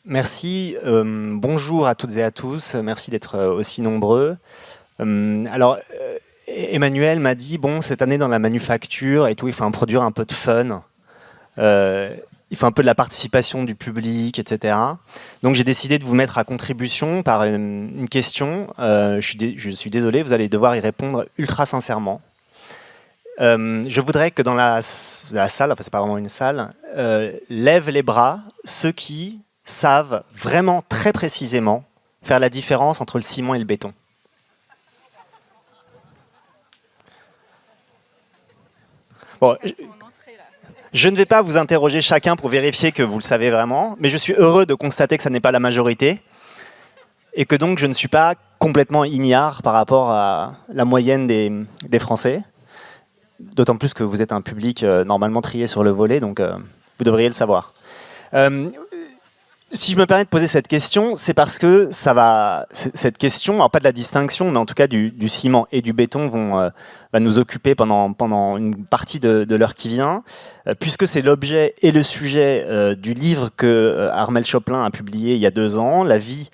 Merci. Bonjour à toutes et à tous. Merci d'être aussi nombreux. Emmanuel m'a dit, bon, cette année dans la manufacture et tout, il faut introduire un peu de fun. Il faut un peu de la participation du public, etc. Donc j'ai décidé de vous mettre à contribution par une question. Je suis désolé, vous allez devoir y répondre ultra sincèrement. Je voudrais que dans la salle, enfin c'est pas vraiment une salle, lèvent les bras ceux qui savent vraiment très précisément faire la différence entre le ciment et le béton. Bon, je ne vais pas vous interroger chacun pour vérifier que vous le savez vraiment, mais je suis heureux de constater que ça n'est pas la majorité et que donc je ne suis pas complètement ignare par rapport à la moyenne des Français. D'autant plus que vous êtes un public normalement trié sur le volet, donc vous devriez le savoir. Si je me permets de poser cette question, c'est parce que cette question, alors pas de la distinction, mais en tout cas du ciment et du béton va nous occuper pendant une partie de l'heure qui vient, puisque c'est l'objet et le sujet du livre que Armel Choplin a publié il y a 2 ans, La vie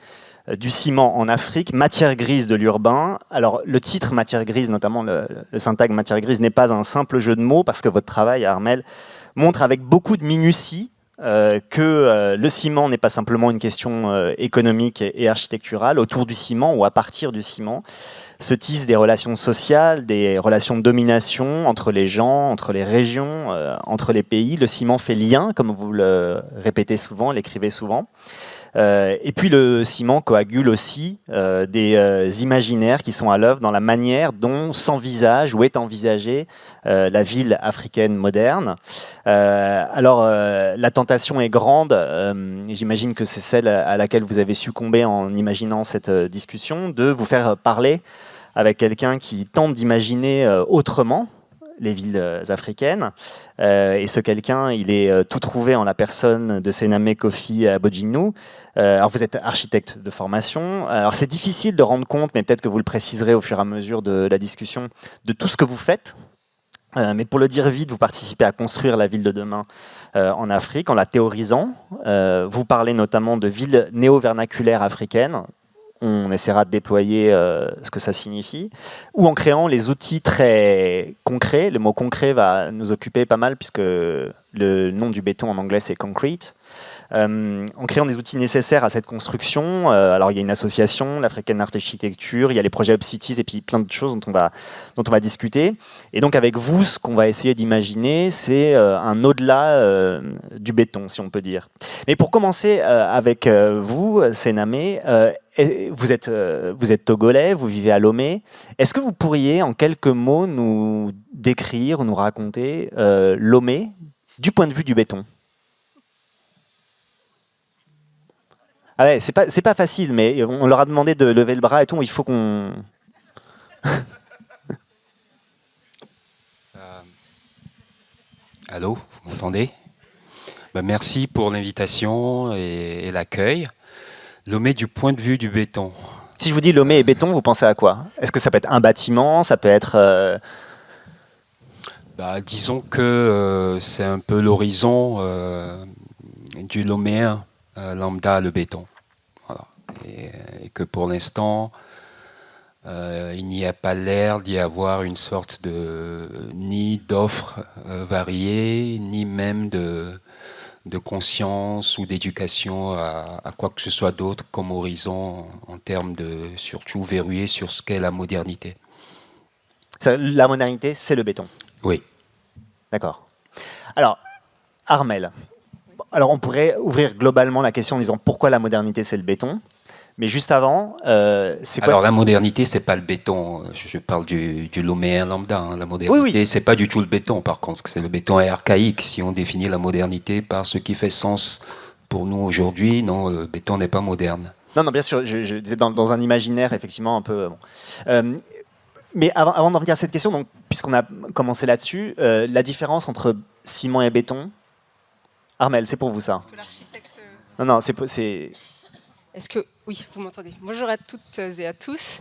du ciment en Afrique, matière grise de l'urbain. Alors le titre matière grise, notamment le syntagme matière grise, n'est pas un simple jeu de mots, parce que votre travail, Armel, montre avec beaucoup de minutie que le ciment n'est pas simplement une question économique et architecturale. Autour du ciment ou à partir du ciment se tissent des relations sociales, des relations de domination entre les gens, entre les régions, entre les pays. Le ciment fait lien, comme vous le répétez souvent, l'écrivez souvent. Et puis le ciment coagule aussi des imaginaires qui sont à l'œuvre dans la manière dont s'envisage ou est envisagée la ville africaine moderne. La tentation est grande, j'imagine que c'est celle à laquelle vous avez succombé en imaginant cette discussion, de vous faire parler avec quelqu'un qui tente d'imaginer autrement les villes africaines. Et ce quelqu'un, il est tout trouvé en la personne de Sename Kofi Abodjinou. Alors vous êtes architecte de formation. Alors c'est difficile de rendre compte, mais peut-être que vous le préciserez au fur et à mesure de la discussion, de tout ce que vous faites. Mais pour le dire vite, vous participez à construire la ville de demain en Afrique, en la théorisant. Vous parlez notamment de villes néo-vernaculaires africaines. On essaiera de déployer ce que ça signifie, ou en créant les outils très concrets. Le mot concret va nous occuper pas mal, puisque le nom du béton en anglais c'est concrete. En créant des outils nécessaires à cette construction. Alors il y a une association, l'African Art Architecture, il y a les projets Obsities et puis plein de choses dont on va discuter. Et donc avec vous, ce qu'on va essayer d'imaginer, c'est un au-delà du béton, si on peut dire. Mais pour commencer avec vous, Sename, vous êtes togolais, vous vivez à Lomé. Est-ce que vous pourriez en quelques mots nous décrire ou nous raconter Lomé du point de vue du béton? Ah ouais, c'est pas facile, mais on leur a demandé de lever le bras et tout, il faut qu'on... Allô, vous m'entendez? Merci pour l'invitation et l'accueil. Lomé du point de vue du béton. Si je vous dis Lomé et béton, vous pensez à quoi? Est-ce que ça peut être un bâtiment? Ça peut être... Disons que c'est un peu l'horizon du loméen lambda, le béton. Voilà. Et que pour l'instant, il n'y a pas l'air d'y avoir une sorte ni d'offres variées, ni même de conscience ou d'éducation à quoi que ce soit d'autre comme horizon en termes de surtout verrouillé sur ce qu'est la modernité. La modernité, c'est le béton. Oui. D'accord. Alors, Armel, alors on pourrait ouvrir globalement la question en disant pourquoi la modernité, c'est le béton. Mais juste avant, c'est quoi? Alors la modernité, c'est pas le béton. Je parle du loméen lambda. Hein. La modernité, oui. C'est pas du tout le béton. Par contre, c'est le béton est archaïque. Si on définit la modernité par ce qui fait sens pour nous aujourd'hui, non, le béton n'est pas moderne. Non, bien sûr. Je disais dans un imaginaire effectivement un peu. Bon. Mais avant d'en venir à cette question, donc puisqu'on a commencé là-dessus, la différence entre ciment et béton. Armel, c'est pour vous ça? Non, c'est... Est-ce que... Oui, vous m'entendez. Bonjour à toutes et à tous.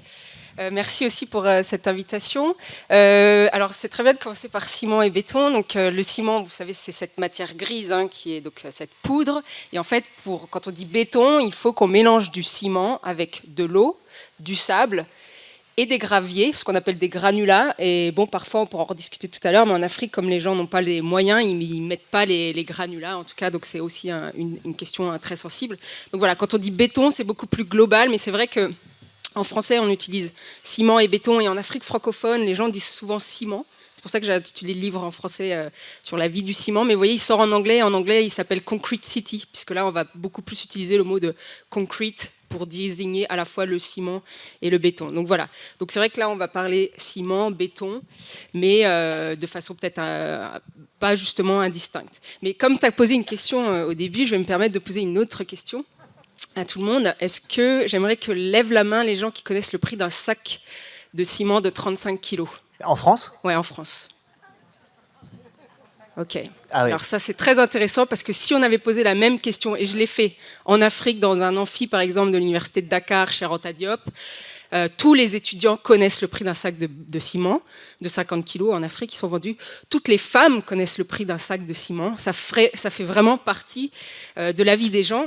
Merci aussi pour cette invitation. Alors, c'est très bien de commencer par ciment et béton. Donc, le ciment, vous savez, c'est cette matière grise qui est donc cette poudre. Et en fait, quand on dit béton, il faut qu'on mélange du ciment avec de l'eau, du sable et des graviers, ce qu'on appelle des granulats. Et bon, parfois, on pourra en rediscuter tout à l'heure, mais en Afrique, comme les gens n'ont pas les moyens, ils ne mettent pas les granulats, en tout cas. Donc, c'est aussi une question très sensible. Donc voilà, quand on dit béton, c'est beaucoup plus global, mais c'est vrai que en français, on utilise ciment et béton, et en Afrique francophone, les gens disent souvent ciment. C'est pour ça que j'ai intitulé le livre en français sur la vie du ciment. Mais vous voyez, il sort en anglais. En anglais, il s'appelle Concrete City, puisque là, on va beaucoup plus utiliser le mot de concrete pour désigner à la fois le ciment et le béton. Donc voilà. Donc c'est vrai que là, on va parler ciment, béton, mais de façon peut-être pas justement indistincte. Mais comme tu as posé une question au début, je vais me permettre de poser une autre question à tout le monde. Est-ce que j'aimerais que lèvent la main les gens qui connaissent le prix d'un sac de ciment de 35 kilos? En France? Ouais, en France. Ok. Ah oui. Alors ça, c'est très intéressant parce que si on avait posé la même question, et je l'ai fait en Afrique, dans un amphi, par exemple, de l'université de Dakar, chez Anta Diop, tous les étudiants connaissent le prix d'un sac de ciment de 50 kilos en Afrique qui sont vendus. Toutes les femmes connaissent le prix d'un sac de ciment. Ça fait vraiment partie de la vie des gens.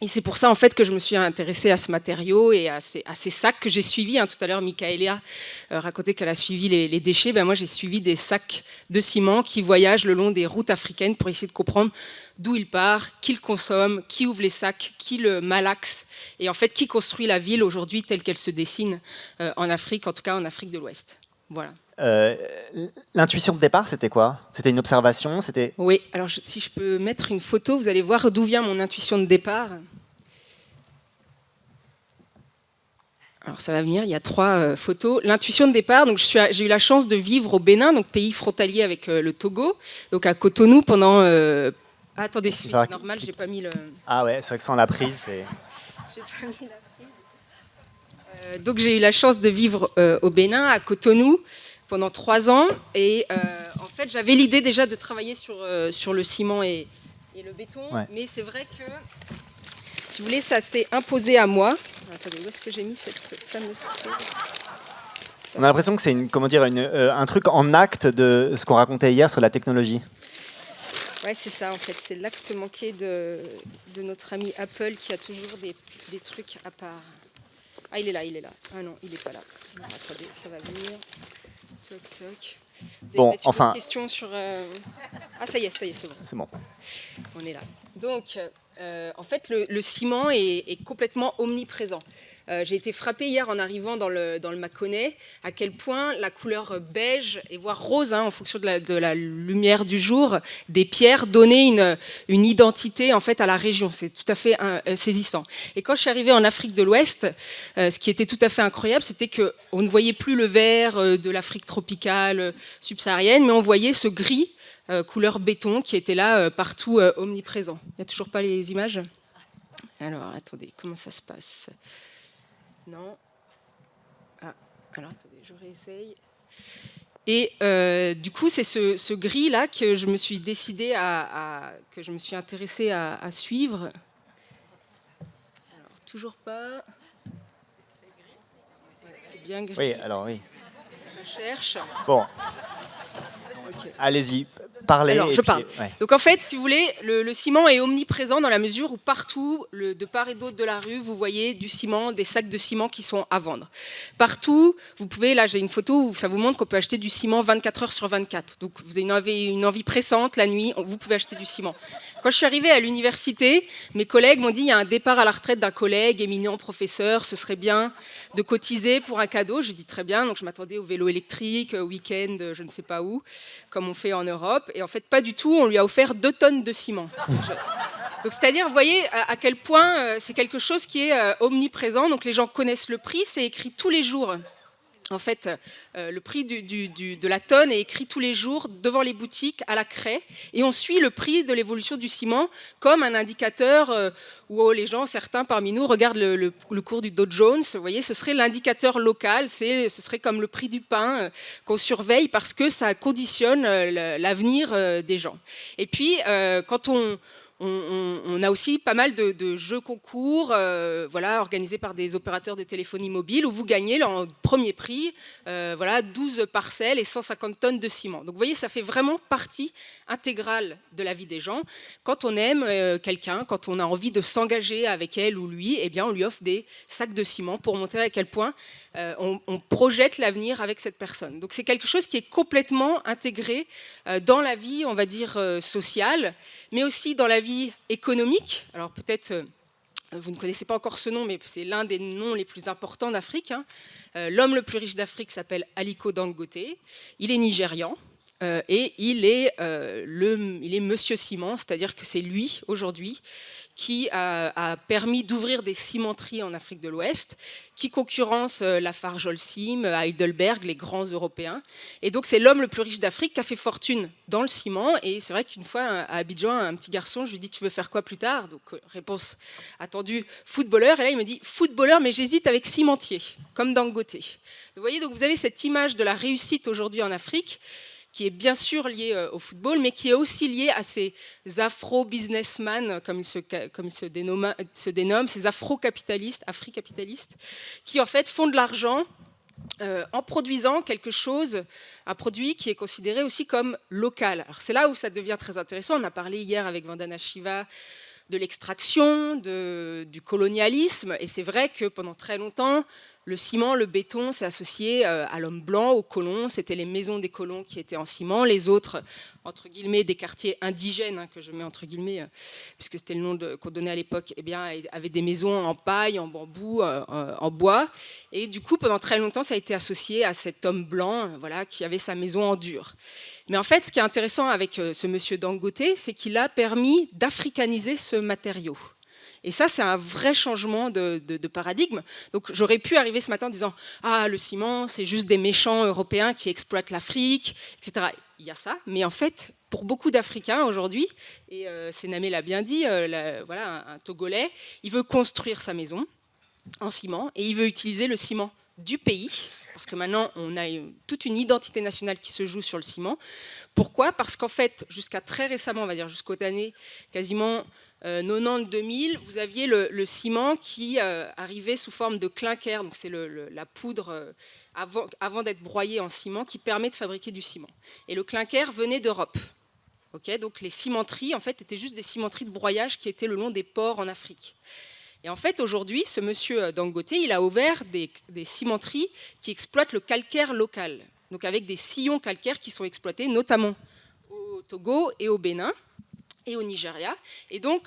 Et c'est pour ça en fait que je me suis intéressée à ce matériau et à ces sacs que j'ai suivis. Tout à l'heure, Michaelia racontait qu'elle a suivi les déchets. Moi, j'ai suivi des sacs de ciment qui voyagent le long des routes africaines pour essayer de comprendre d'où il part, qui le consomme, qui ouvre les sacs, qui le malaxe, et en fait, qui construit la ville aujourd'hui telle qu'elle se dessine en Afrique, en tout cas en Afrique de l'Ouest. Voilà. L'intuition de départ, c'était quoi? C'était une observation? Oui, alors si je peux mettre une photo, vous allez voir d'où vient mon intuition de départ. Alors ça va venir, il y a 3 photos. L'intuition de départ, donc j'ai eu la chance de vivre au Bénin, donc pays frontalier avec le Togo, donc à Cotonou pendant... attendez, c'est normal, j'ai pas mis le... Ah ouais, c'est vrai que sans la prise, c'est... J'ai pas mis la prise. Donc j'ai eu la chance de vivre au Bénin, à Cotonou, pendant 3 ans, et en fait j'avais l'idée déjà de travailler sur le ciment et le béton, ouais. Mais c'est vrai que, si vous voulez, ça s'est imposé à moi. Attendez, où est-ce que j'ai mis cette fameuse prise? On a l'impression que c'est un truc en acte de ce qu'on racontait hier sur la technologie. Ouais, c'est ça en fait, c'est l'acte manqué de notre ami Apple qui a toujours des trucs à part. Ah, il est là. Ah non, il n'est pas là. Non, attendez, ça va venir. Toc, toc. Vous avez une question sur... Ah, ça y est, c'est bon. C'est bon. On est là. Donc, en fait, le ciment est complètement omniprésent. J'ai été frappée hier en arrivant dans le Mâconnais à quel point la couleur beige et voire rose, en fonction de la lumière du jour, des pierres donnait une identité en fait à la région. C'est tout à fait saisissant. Et quand je suis arrivée en Afrique de l'Ouest, ce qui était tout à fait incroyable, c'était qu'on ne voyait plus le vert de l'Afrique tropicale subsaharienne, mais on voyait ce gris couleur béton qui était là partout omniprésent. Il n'y a toujours pas les images? Alors, attendez, comment ça se passe? Non. Ah, alors attendez, je réessaye. Et du coup, c'est ce gris-là que je me suis décidée que je me suis intéressée à suivre. Alors, toujours pas. C'est bien gris. Oui, alors oui. Je cherche. Bon. Okay. Allez-y. Parler. Alors, je parle. Ouais. Donc en fait, si vous voulez, le ciment est omniprésent dans la mesure où partout, de part et d'autre de la rue, vous voyez du ciment, des sacs de ciment qui sont à vendre. Partout, vous pouvez, là j'ai une photo où ça vous montre qu'on peut acheter du ciment 24 heures sur 24. Donc vous avez une envie pressante, la nuit, vous pouvez acheter du ciment. Quand je suis arrivée à l'université, mes collègues m'ont dit il y a un départ à la retraite d'un collègue éminent professeur, ce serait bien de cotiser pour un cadeau. J'ai dit très bien, donc je m'attendais au vélo électrique, au week-end, je ne sais pas où, comme on fait en Europe. Et en fait, pas du tout, on lui a offert 2 tonnes de ciment. Donc, c'est-à-dire, vous voyez à quel point c'est quelque chose qui est omniprésent. Donc, les gens connaissent le prix, c'est écrit tous les jours. En fait, le prix de la tonne est écrit tous les jours devant les boutiques à la craie. Et on suit le prix de l'évolution du ciment comme un indicateur où les gens, certains parmi nous, regardent le cours du Dow Jones. Vous voyez, ce serait l'indicateur local. Ce serait comme le prix du pain qu'on surveille parce que ça conditionne l'avenir des gens. Et puis, quand on on a aussi pas mal de jeux concours voilà, organisés par des opérateurs de téléphonie mobile où vous gagnez en premier prix voilà, 12 parcelles et 150 tonnes de ciment. Donc vous voyez, ça fait vraiment partie intégrale de la vie des gens. Quand on aime quelqu'un, quand on a envie de s'engager avec elle ou lui, eh bien, on lui offre des sacs de ciment pour montrer à quel point on projette l'avenir avec cette personne. Donc c'est quelque chose qui est complètement intégré dans la vie, on va dire, sociale, mais aussi dans la vie économique. Alors peut-être, vous ne connaissez pas encore ce nom, mais c'est l'un des noms les plus importants d'Afrique. L'homme le plus riche d'Afrique s'appelle Aliko Dangote. Il est nigérian. Et il est Monsieur Ciment, c'est-à-dire que c'est lui, aujourd'hui, qui a permis d'ouvrir des cimenteries en Afrique de l'Ouest, qui concurrence Lafarge Holcim, Heidelberg, les grands Européens. Et donc c'est l'homme le plus riche d'Afrique qui a fait fortune dans le ciment. Et c'est vrai qu'une fois, à Abidjan, un petit garçon, je lui dis « Tu veux faire quoi plus tard ?» Donc réponse attendue, footballeur. Et là, il me dit « Footballeur, mais j'hésite avec cimentier, comme Dangote. » Vous voyez, donc vous avez cette image de la réussite aujourd'hui en Afrique, qui est bien sûr lié au football, mais qui est aussi lié à ces afro-businessmen, comme ils se dénomment, ces afro-capitalistes, africapitalistes, qui en fait font de l'argent en produisant quelque chose, un produit qui est considéré aussi comme local. Alors c'est là où ça devient très intéressant. On a parlé hier avec Vandana Shiva de l'extraction, du colonialisme, et c'est vrai que pendant très longtemps, le ciment, le béton, c'est associé à l'homme blanc, aux colons. C'était les maisons des colons qui étaient en ciment. Les autres, entre guillemets, des quartiers indigènes, que je mets entre guillemets, puisque c'était le nom qu'on donnait à l'époque, eh bien, avaient des maisons en paille, en bambou, en bois. Et du coup, pendant très longtemps, ça a été associé à cet homme blanc voilà, qui avait sa maison en dur. Mais en fait, ce qui est intéressant avec ce monsieur Dangote, c'est qu'il a permis d'africaniser ce matériau. Et ça, c'est un vrai changement de paradigme. Donc, j'aurais pu arriver ce matin en disant « Ah, le ciment, c'est juste des méchants européens qui exploitent l'Afrique, etc. » Il y a ça, mais en fait, pour beaucoup d'Africains aujourd'hui, et Senamé l'a bien dit, voilà, un Togolais, il veut construire sa maison en ciment et il veut utiliser le ciment du pays, parce que maintenant, on a toute une identité nationale qui se joue sur le ciment. Pourquoi ? Parce qu'en fait, jusqu'à très récemment, on va dire jusqu'aux années quasiment 90-2000, vous aviez le ciment qui arrivait sous forme de clinker, donc c'est la poudre avant d'être broyée en ciment qui permet de fabriquer du ciment. Et le clinker venait d'Europe. Okay, donc les cimenteries, en fait, étaient juste des cimenteries de broyage qui étaient le long des ports en Afrique. Et en fait, aujourd'hui, ce monsieur Dangote, il a ouvert des cimenteries qui exploitent le calcaire local, donc avec des sillons calcaires qui sont exploités notamment au Togo et au Bénin et au Nigeria. Et donc,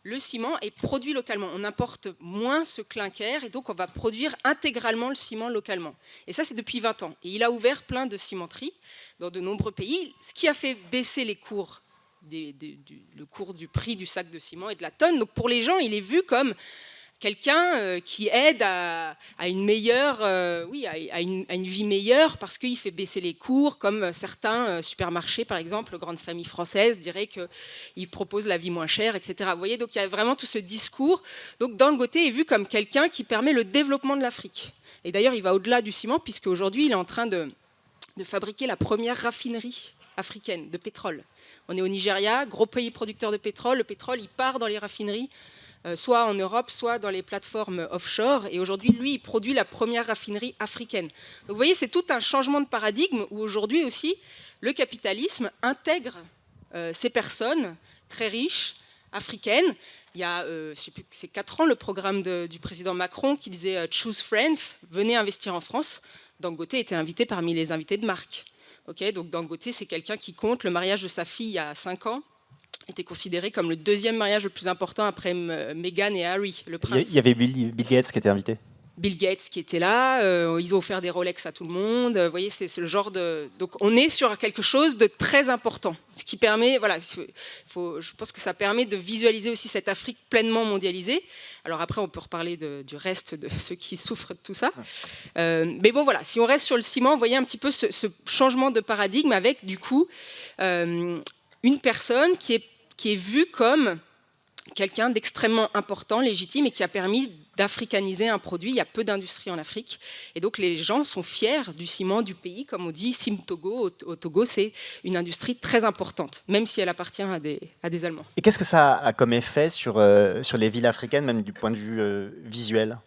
le ciment est produit localement. On importe moins ce clinker et donc on va produire intégralement le ciment localement. Et ça, c'est depuis 20 ans. Et il a ouvert plein de cimenteries dans de nombreux pays, ce qui a fait baisser les cours, le cours du prix du sac de ciment et de la tonne. Donc pour les gens, il est vu comme quelqu'un qui aide à une meilleure, à une vie meilleure parce qu'il fait baisser les cours, comme certains supermarchés, par exemple, grandes familles françaises diraient qu'il propose la vie moins chère, etc. Vous voyez, donc il y a vraiment tout ce discours. Donc Dangote est vu comme quelqu'un qui permet le développement de l'Afrique. Et d'ailleurs, il va au-delà du ciment, puisque aujourd'hui, il est en train de fabriquer la première raffinerie africaine de pétrole. On est au Nigeria, gros pays producteur de pétrole. Le pétrole, il part dans les raffineries, soit en Europe, soit dans les plateformes offshore. Et aujourd'hui, lui, il produit la première raffinerie africaine. Donc vous voyez, c'est tout un changement de paradigme où aujourd'hui aussi, le capitalisme intègre ces personnes très riches, africaines. Il y a, je ne sais plus, c'est 4 ans, le programme du président Macron qui disait « Choose France », venez investir en France. Dangote était invité parmi les invités de marque. Okay, donc Dangote, c'est quelqu'un qui compte. Le mariage de sa fille, il y a 5 ans, était considéré comme le deuxième mariage le plus important après Meghan et Harry, le prince. Il y avait Bill Gates qui était invité. Bill Gates qui était là, ils ont offert des Rolex à tout le monde. Vous voyez, c'est le genre de... Donc on est sur quelque chose de très important, ce qui permet, voilà, je pense que ça permet de visualiser aussi cette Afrique pleinement mondialisée. Alors après, on peut reparler du reste de ceux qui souffrent de tout ça. Mais bon, voilà, si on reste sur le ciment, vous voyez un petit peu ce changement de paradigme avec, du coup, une personne qui est vue comme quelqu'un d'extrêmement important, légitime, et qui a permis d'africaniser un produit. Il y a peu d'industrie en Afrique. Et donc, les gens sont fiers du ciment du pays. Comme on dit, Sim-Togo, au Togo, c'est une industrie très importante, même si elle appartient à des Allemands. Et qu'est-ce que ça a comme effet sur les villes africaines, même du point de vue visuel?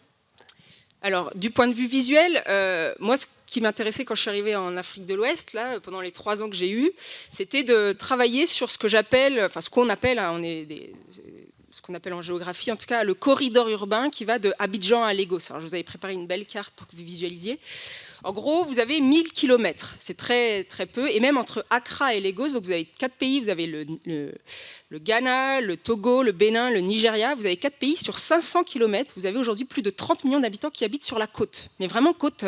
Alors, du point de vue visuel, moi, ce qui m'intéressait quand je suis arrivée en Afrique de l'Ouest, là, pendant les 3 ans que j'ai eus, c'était de travailler sur ce que j'appelle, enfin, ce qu'on appelle, hein, ce qu'on appelle en géographie, en tout cas, le corridor urbain qui va de Abidjan à Lagos. Alors, je vous avais préparé une belle carte pour que vous visualisiez. En gros, vous avez 1000 km, c'est très, très peu, et même entre Accra et Lagos, donc vous avez 4 pays, vous avez le Ghana, le Togo, le Bénin, le Nigeria, vous avez 4 pays sur 500 km, vous avez aujourd'hui plus de 30 millions d'habitants qui habitent sur la côte, mais vraiment côte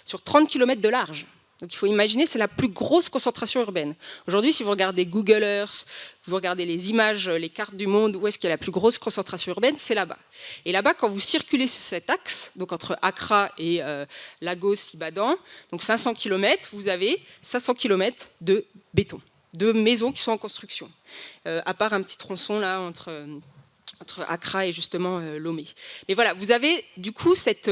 sur 30 km de large. Donc il faut imaginer, c'est la plus grosse concentration urbaine. Aujourd'hui, si vous regardez Google Earth, vous regardez les images, les cartes du monde, où est-ce qu'il y a la plus grosse concentration urbaine, c'est là-bas. Et là-bas, quand vous circulez sur cet axe, donc entre Accra et Lagos, Ibadan, donc 500 km, vous avez 500 km de béton, de maisons qui sont en construction. À part un petit tronçon là entre Accra et justement Lomé. Mais voilà, vous avez du coup cette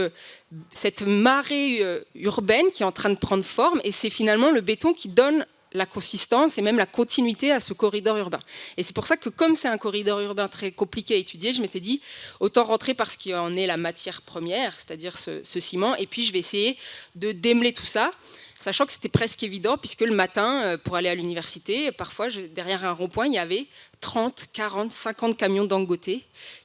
marée urbaine qui est en train de prendre forme, et c'est finalement le béton qui donne la consistance et même la continuité à ce corridor urbain. Et c'est pour ça que comme c'est un corridor urbain très compliqué à étudier, je m'étais dit autant rentrer par ce qui en est la matière première, c'est-à-dire ce ciment, et puis je vais essayer de démêler tout ça, sachant que c'était presque évident, puisque le matin, pour aller à l'université, parfois, derrière un rond-point, il y avait 30, 40, 50 camions Dangote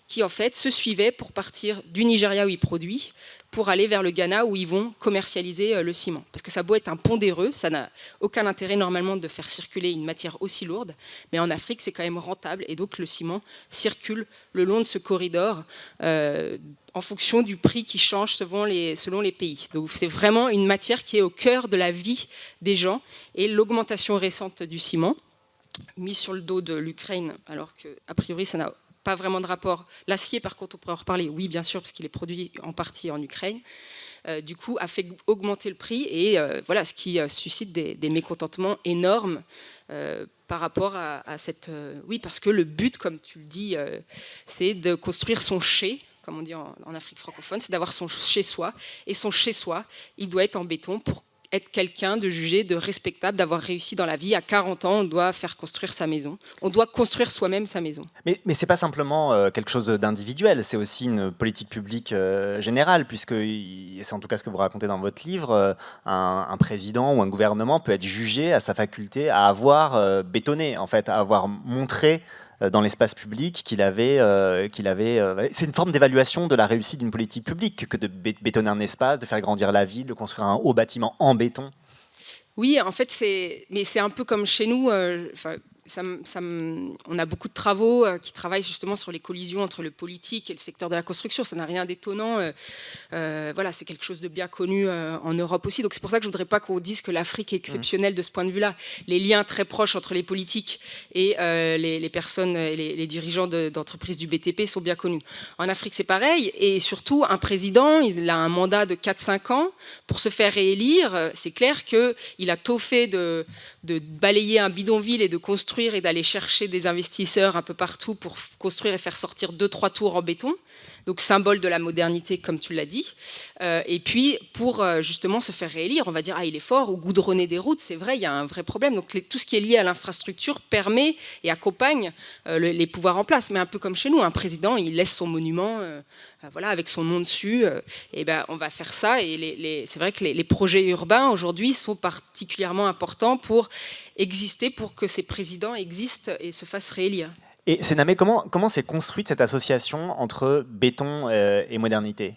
qui, en fait, se suivaient pour partir du Nigeria où ils produisent, pour aller vers le Ghana où ils vont commercialiser le ciment. Parce que ça a beau être un pondéreux, ça n'a aucun intérêt normalement de faire circuler une matière aussi lourde, mais en Afrique, c'est quand même rentable, et donc le ciment circule le long de ce corridor en fonction du prix qui change selon les pays. Donc c'est vraiment une matière qui est au cœur de la vie des gens, et l'augmentation récente du ciment, mise sur le dos de l'Ukraine, alors qu'a priori ça n'a pas vraiment de rapport. L'acier, par contre, on pourrait en reparler, oui, bien sûr, parce qu'il est produit en partie en Ukraine. Du coup, a fait augmenter le prix, et voilà, ce qui suscite des mécontentements énormes par rapport à cette... oui, parce que le but, comme tu le dis, c'est de construire son chez, comme on dit en Afrique francophone, c'est d'avoir son chez-soi, et son chez-soi, il doit être en béton pour être quelqu'un de jugé, de respectable, d'avoir réussi dans la vie. À 40 ans, on doit faire construire sa maison. On doit construire soi-même sa maison. Mais ce n'est pas simplement quelque chose d'individuel, c'est aussi une politique publique générale, puisque, c'est en tout cas ce que vous racontez dans votre livre, un président ou un gouvernement peut être jugé à sa faculté à avoir bétonné, en fait, à avoir montré dans l'espace public qu'il avait... c'est une forme d'évaluation de la réussite d'une politique publique que de bétonner un espace, de faire grandir la ville, de construire un haut bâtiment en béton. Oui, en fait, mais c'est un peu comme chez nous. On a beaucoup de travaux qui travaillent justement sur les collisions entre le politique et le secteur de la construction. Ça n'a rien d'étonnant. Voilà, c'est quelque chose de bien connu en Europe aussi. Donc c'est pour ça que je ne voudrais pas qu'on dise que l'Afrique est exceptionnelle de ce point de vue-là. Les liens très proches entre les politiques et les personnes, les dirigeants d'entreprises du BTP sont bien connus. En Afrique, c'est pareil. Et surtout, un président, il a un mandat de 4-5 ans. Pour se faire réélire, c'est clair qu'il a tôt fait de balayer un bidonville et de construire et d'aller chercher des investisseurs un peu partout pour construire et faire sortir 2-3 tours en béton, donc symbole de la modernité comme tu l'as dit, et puis pour justement se faire réélire, on va dire il est fort, ou goudronner des routes, c'est vrai, il y a un vrai problème, donc tout ce qui est lié à l'infrastructure permet et accompagne les pouvoirs en place, mais un peu comme chez nous, un président il laisse son monument voilà, avec son nom dessus, et ben, on va faire ça, et c'est vrai que les projets urbains aujourd'hui sont particulièrement importants pour exister, pour que ces présidents existent et se fassent réélire. Et Sename, comment s'est construite cette association entre béton et modernité?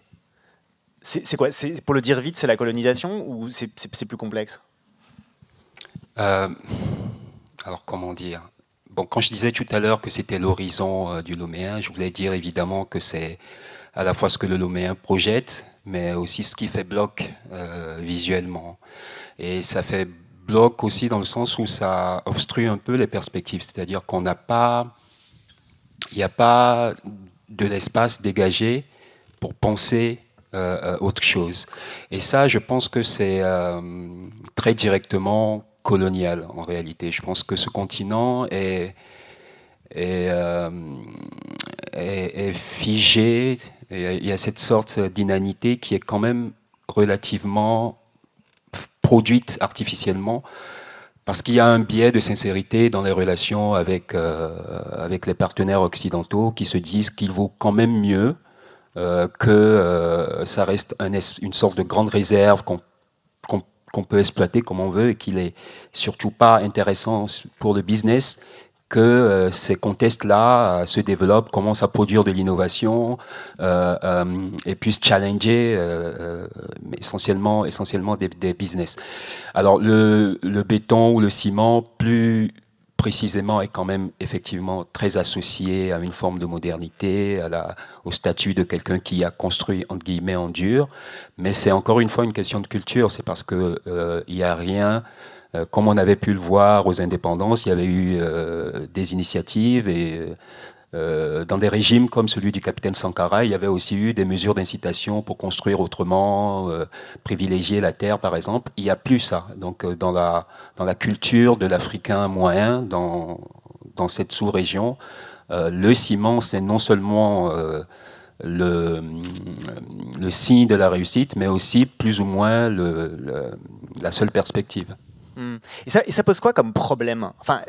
C'est quoi? Pour le dire vite, c'est la colonisation ou c'est plus complexe? Alors, comment dire? Bon, quand je disais tout à l'heure que c'était l'horizon du Loméen, je voulais dire évidemment que c'est à la fois ce que le Loméen projette, mais aussi ce qui fait bloc visuellement. Et ça fait bloc aussi dans le sens où ça obstrue un peu les perspectives, c'est-à-dire qu'on n'a pas, il n'y a pas de l'espace dégagé pour penser autre chose. Et ça, je pense que c'est très directement colonial en réalité. Je pense que ce continent est figé, il y a cette sorte d'inanité qui est quand même relativement produite artificiellement, parce qu'il y a un biais de sincérité dans les relations avec les partenaires occidentaux qui se disent qu'il vaut quand même mieux que ça reste une sorte de grande réserve qu'on peut exploiter comme on veut et qu'il est surtout pas intéressant pour le business que ces contextes-là se développent, commencent à produire de l'innovation et puissent challenger mais essentiellement des business. Alors le béton ou le ciment, plus précisément, est quand même effectivement très associé à une forme de modernité, au statut de quelqu'un qui a construit entre guillemets en dur. Mais c'est encore une fois une question de culture. C'est parce que il n'y a rien. Comme on avait pu le voir aux indépendances, il y avait eu des initiatives et dans des régimes comme celui du capitaine Sankara, il y avait aussi eu des mesures d'incitation pour construire autrement, privilégier la terre par exemple. Il n'y a plus ça. Donc dans la culture de l'Africain moyen, dans cette sous-région, le ciment, c'est non seulement le signe de la réussite, mais aussi plus ou moins la seule perspective. Et ça pose quoi comme problème? Enfin,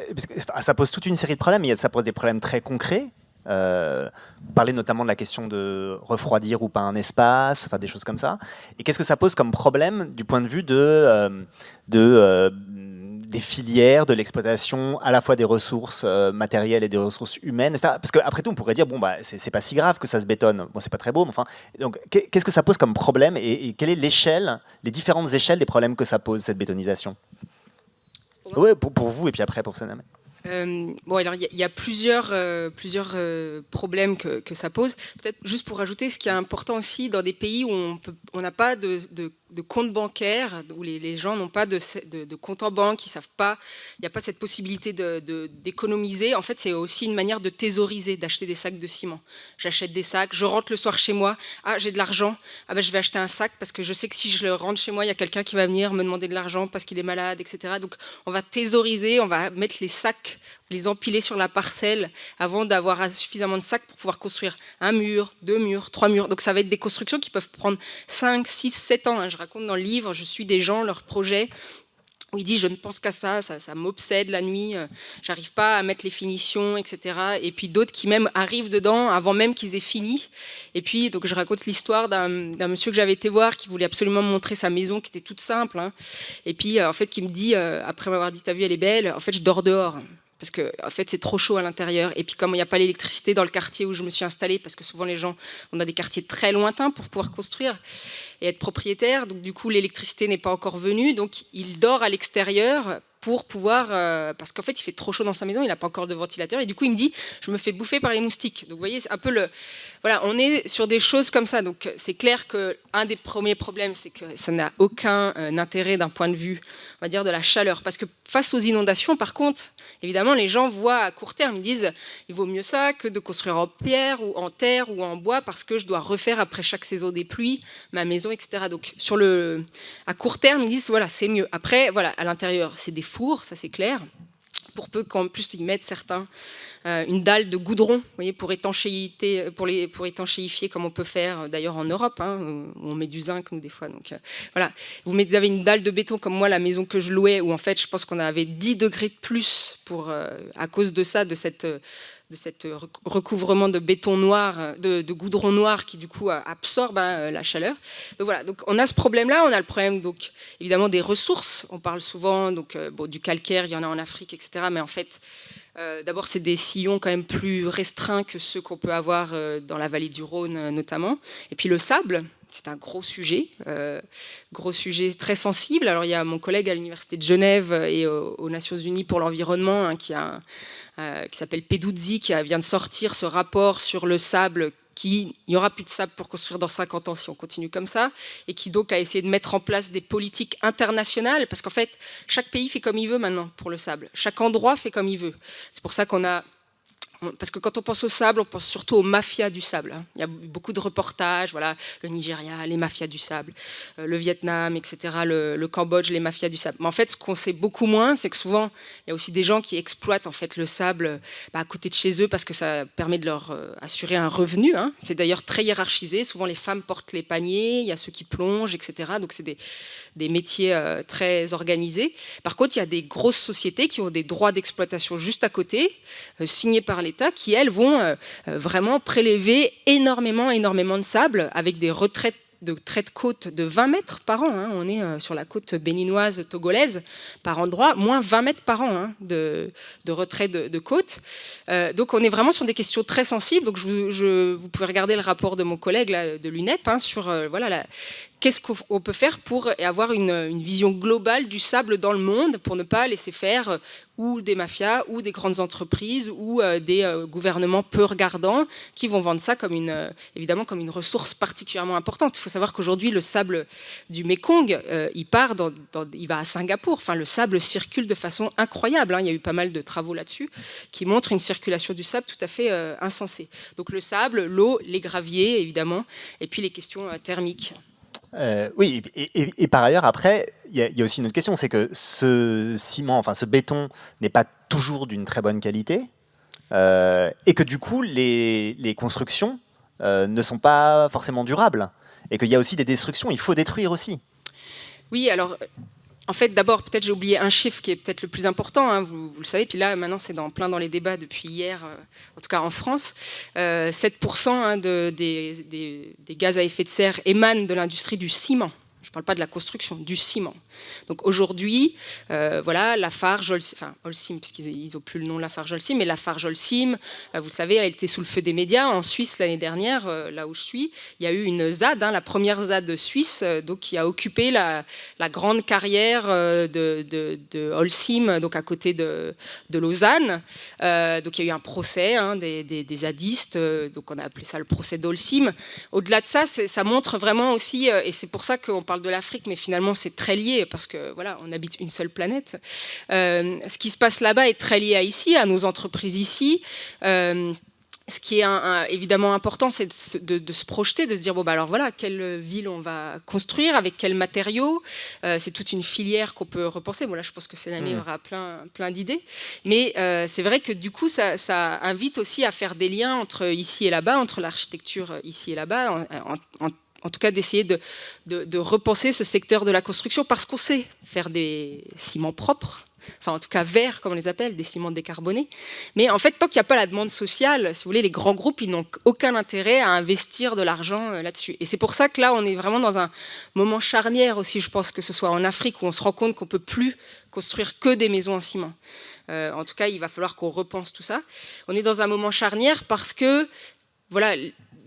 ça pose toute une série de problèmes, mais ça pose des problèmes très concrets. Vous parlez notamment de la question de refroidir ou pas un espace, enfin des choses comme ça. Et qu'est-ce que ça pose comme problème du point de vue des filières, de l'exploitation à la fois des ressources matérielles et des ressources humaines, etc. Parce qu'après tout, on pourrait dire, bon, bah, c'est pas si grave que ça se bétonne. Bon, c'est pas très beau, mais enfin. Donc, qu'est-ce que ça pose comme problème et quelle est l'échelle, les différentes échelles des problèmes que ça pose, cette bétonisation? Oui, pour vous et puis après pour Sanam. Bon, alors il y a plusieurs problèmes que ça pose. Peut-être juste pour rajouter, ce qui est important aussi dans des pays où on n'a pas de compte bancaire, où les gens n'ont pas de compte en banque, ils savent pas, il n'y a pas cette possibilité d'économiser. En fait, c'est aussi une manière de thésauriser, d'acheter des sacs de ciment. J'achète des sacs, je rentre le soir chez moi, ah j'ai de l'argent, ah ben je vais acheter un sac parce que je sais que si je le rentre chez moi, il y a quelqu'un qui va venir me demander de l'argent parce qu'il est malade, etc. Donc on va thésauriser, on va mettre les sacs, les empiler sur la parcelle avant d'avoir suffisamment de sacs pour pouvoir construire un mur, 2 murs, 3 murs. Donc ça va être des constructions qui peuvent prendre 5, 6, 7 ans. Je raconte dans le livre, je suis des gens, leurs projets, où il dit je ne pense qu'à ça m'obsède la nuit, j'arrive pas à mettre les finitions, etc. Et puis d'autres qui même arrivent dedans avant même qu'ils aient fini. Et puis donc je raconte l'histoire d'un monsieur que j'avais été voir qui voulait absolument me montrer sa maison qui était toute simple. Hein. Et puis en fait qui me dit, après m'avoir dit ta vue elle est belle, en fait je dors dehors. Parce que en fait, c'est trop chaud à l'intérieur. Et puis comme il n'y a pas l'électricité dans le quartier où je me suis installée, parce que souvent les gens, on a des quartiers très lointains pour pouvoir construire et être propriétaire, donc du coup l'électricité n'est pas encore venue, donc il dort à l'extérieur pour pouvoir, parce qu'en fait il fait trop chaud dans sa maison, il n'a pas encore de ventilateur, et du coup il me dit je me fais bouffer par les moustiques. Donc vous voyez, c'est un peu voilà, on est sur des choses comme ça. Donc c'est clair qu'un des premiers problèmes, c'est que ça n'a aucun intérêt d'un point de vue, on va dire, de la chaleur, parce que face aux inondations, par contre, évidemment les gens voient à court terme, ils disent il vaut mieux ça que de construire en pierre ou en terre ou en bois, parce que je dois refaire après chaque saison des pluies ma maison, etc. Donc à court terme, ils disent voilà, c'est mieux. Après, voilà, à l'intérieur, c'est des fours, ça c'est clair. Pour peu qu'en plus ils mettent certains une dalle de goudron, vous voyez, pour étanchéifier, comme on peut faire d'ailleurs en Europe, hein, où on met du zinc nous des fois. Donc voilà, vous avez une dalle de béton comme moi, la maison que je louais, où en fait je pense qu'on avait 10 degrés de plus à cause de ça, de cette recouvrement de béton noir, de goudron noir qui du coup absorbe la chaleur. Donc voilà, donc on a ce problème-là, on a le problème donc évidemment des ressources. On parle souvent donc du calcaire, il y en a en Afrique, etc. Mais en fait, d'abord c'est des sillons quand même plus restreints que ceux qu'on peut avoir dans la vallée du Rhône notamment. Et puis le sable. C'est un gros sujet très sensible. Alors il y a mon collègue à l'université de Genève et aux Nations Unies pour l'environnement hein, qui s'appelle Peduzzi, qui vient de sortir ce rapport sur le sable. Il n'y aura plus de sable pour construire dans 50 ans si on continue comme ça, et qui donc a essayé de mettre en place des politiques internationales, parce qu'en fait, chaque pays fait comme il veut maintenant pour le sable. Chaque endroit fait comme il veut. C'est pour ça qu'on a parce que quand on pense au sable, on pense surtout aux mafias du sable. Il y a beaucoup de reportages, voilà, le Nigeria, les mafias du sable, le Vietnam, etc., le Cambodge, les mafias du sable. Mais en fait, ce qu'on sait beaucoup moins, c'est que souvent, il y a aussi des gens qui exploitent en fait le sable à côté de chez eux parce que ça permet de leur assurer un revenu. C'est d'ailleurs très hiérarchisé. Souvent, les femmes portent les paniers, il y a ceux qui plongent, etc. Donc, c'est des métiers très organisés. Par contre, il y a des grosses sociétés qui ont des droits d'exploitation juste à côté, signés par l'État, qui, elles, vont vraiment prélever énormément de sable avec des retraites de traits de côte de 20 mètres par an. On est sur la côte béninoise, togolaise, par endroit, moins 20 mètres par an de retrait de côte. Donc on est vraiment sur des questions très sensibles. Donc vous pouvez regarder le rapport de mon collègue là, de l'UNEP sur qu'est-ce qu'on peut faire pour avoir une vision globale du sable dans le monde, pour ne pas laisser faire ou des mafias, ou des grandes entreprises, ou des gouvernements peu regardants qui vont vendre ça évidemment comme une ressource particulièrement importante. Il faut savoir qu'aujourd'hui, le sable du Mekong, il va à Singapour. Enfin, le sable circule de façon incroyable. Il y a eu pas mal de travaux là-dessus qui montrent une circulation du sable tout à fait insensée. Donc le sable, l'eau, les graviers, évidemment, et puis les questions thermiques. Oui, et par ailleurs, après, il y a aussi une autre question, c'est que ce ciment, enfin ce béton n'est pas toujours d'une très bonne qualité, et que du coup, les constructions ne sont pas forcément durables, et qu'il y a aussi des destructions, il faut détruire aussi. Oui, alors... En fait, d'abord, peut-être j'ai oublié un chiffre qui est peut-être le plus important, vous le savez, puis là, maintenant, c'est plein dans les débats depuis hier, en tout cas en France. 7% des gaz à effet de serre émanent de l'industrie du ciment. Je ne parle pas de la construction, du ciment. Donc aujourd'hui, Lafarge, Holcim, puisqu'ils n'ont plus le nom Lafarge Holcim, mais Lafarge Holcim, vous savez, elle était sous le feu des médias. En Suisse, l'année dernière, là où je suis, il y a eu une ZAD, la première ZAD suisse, donc, qui a occupé la grande carrière de Holcim, donc à côté de Lausanne. Donc il y a eu un procès des zadistes, donc on a appelé ça le procès d'Holcim. Au-delà de ça, ça montre vraiment aussi, et c'est pour ça qu'on parle de l'Afrique, mais finalement c'est très lié parce que voilà, on habite une seule planète. Ce qui se passe là-bas est très lié à ici, à nos entreprises ici. Ce qui est évidemment important, c'est de se projeter, de se dire alors voilà, quelle ville on va construire, avec quels matériaux. C'est toute une filière qu'on peut repenser. Là, je pense que Sénamé aura plein d'idées. Mais c'est vrai que du coup, ça invite aussi à faire des liens entre ici et là-bas, entre l'architecture ici et là-bas, en tout cas d'essayer de repenser ce secteur de la construction, parce qu'on sait faire des ciments propres, enfin en tout cas verts comme on les appelle, des ciments décarbonés. Mais en fait, tant qu'il n'y a pas la demande sociale, si vous voulez, les grands groupes, ils n'ont aucun intérêt à investir de l'argent là-dessus. Et c'est pour ça que là, on est vraiment dans un moment charnière aussi, je pense, que ce soit en Afrique, où on se rend compte qu'on ne peut plus construire que des maisons en ciment. En tout cas, il va falloir qu'on repense tout ça. On est dans un moment charnière parce que, voilà,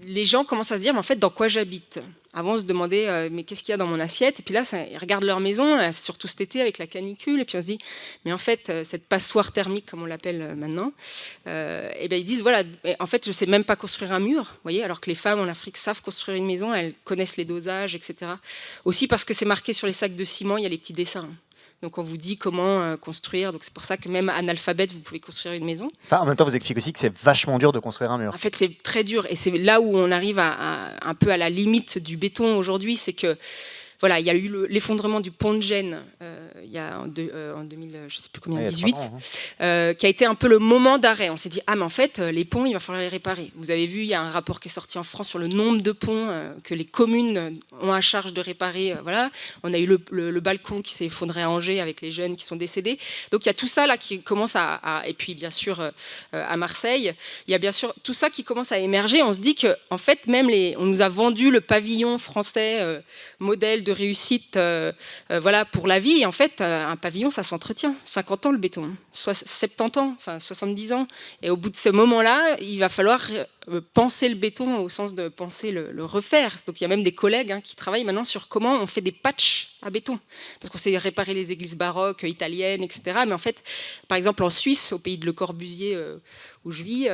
les gens commencent à se dire, mais en fait, dans quoi j'habite ? Avant, on se demandait, mais qu'est-ce qu'il y a dans mon assiette ? Et puis là, ils regardent leur maison, surtout cet été avec la canicule, et puis on se dit, mais en fait, cette passoire thermique, comme on l'appelle maintenant, et bien ils disent, voilà, en fait, je ne sais même pas construire un mur, vous voyez, alors que les femmes en Afrique savent construire une maison, elles connaissent les dosages, etc. Aussi parce que c'est marqué sur les sacs de ciment, il y a les petits dessins. Donc on vous dit comment construire. Donc c'est pour ça que même analphabète, vous pouvez construire une maison. En même temps, vous expliquez aussi que c'est vachement dur de construire un mur. En fait, c'est très dur. Et c'est là où on arrive un peu à la limite du béton aujourd'hui. C'est que voilà, il y a eu l'effondrement du pont de Gênes il y a en 2000, je sais plus combien, 18, qui a été un peu le moment d'arrêt. On s'est dit, mais en fait, les ponts, il va falloir les réparer. Vous avez vu, il y a un rapport qui est sorti en France sur le nombre de ponts que les communes ont à charge de réparer. Voilà. On a eu le balcon qui s'est effondré à Angers avec les jeunes qui sont décédés. Donc il y a tout ça là qui commence et puis bien sûr à Marseille, il y a bien sûr tout ça qui commence à émerger. On se dit que en fait, même on nous a vendu le pavillon français modèle de réussite voilà, pour la vie. Et en fait, un pavillon, ça s'entretient. 50 ans le béton, 70 ans, enfin 70 ans. Et au bout de ce moment-là, il va falloir penser le béton au sens de penser le refaire. Donc il y a même des collègues qui travaillent maintenant sur comment on fait des patchs à béton. Parce qu'on sait réparer les églises baroques, italiennes, etc. Mais en fait, par exemple en Suisse, au pays de Le Corbusier où je vis,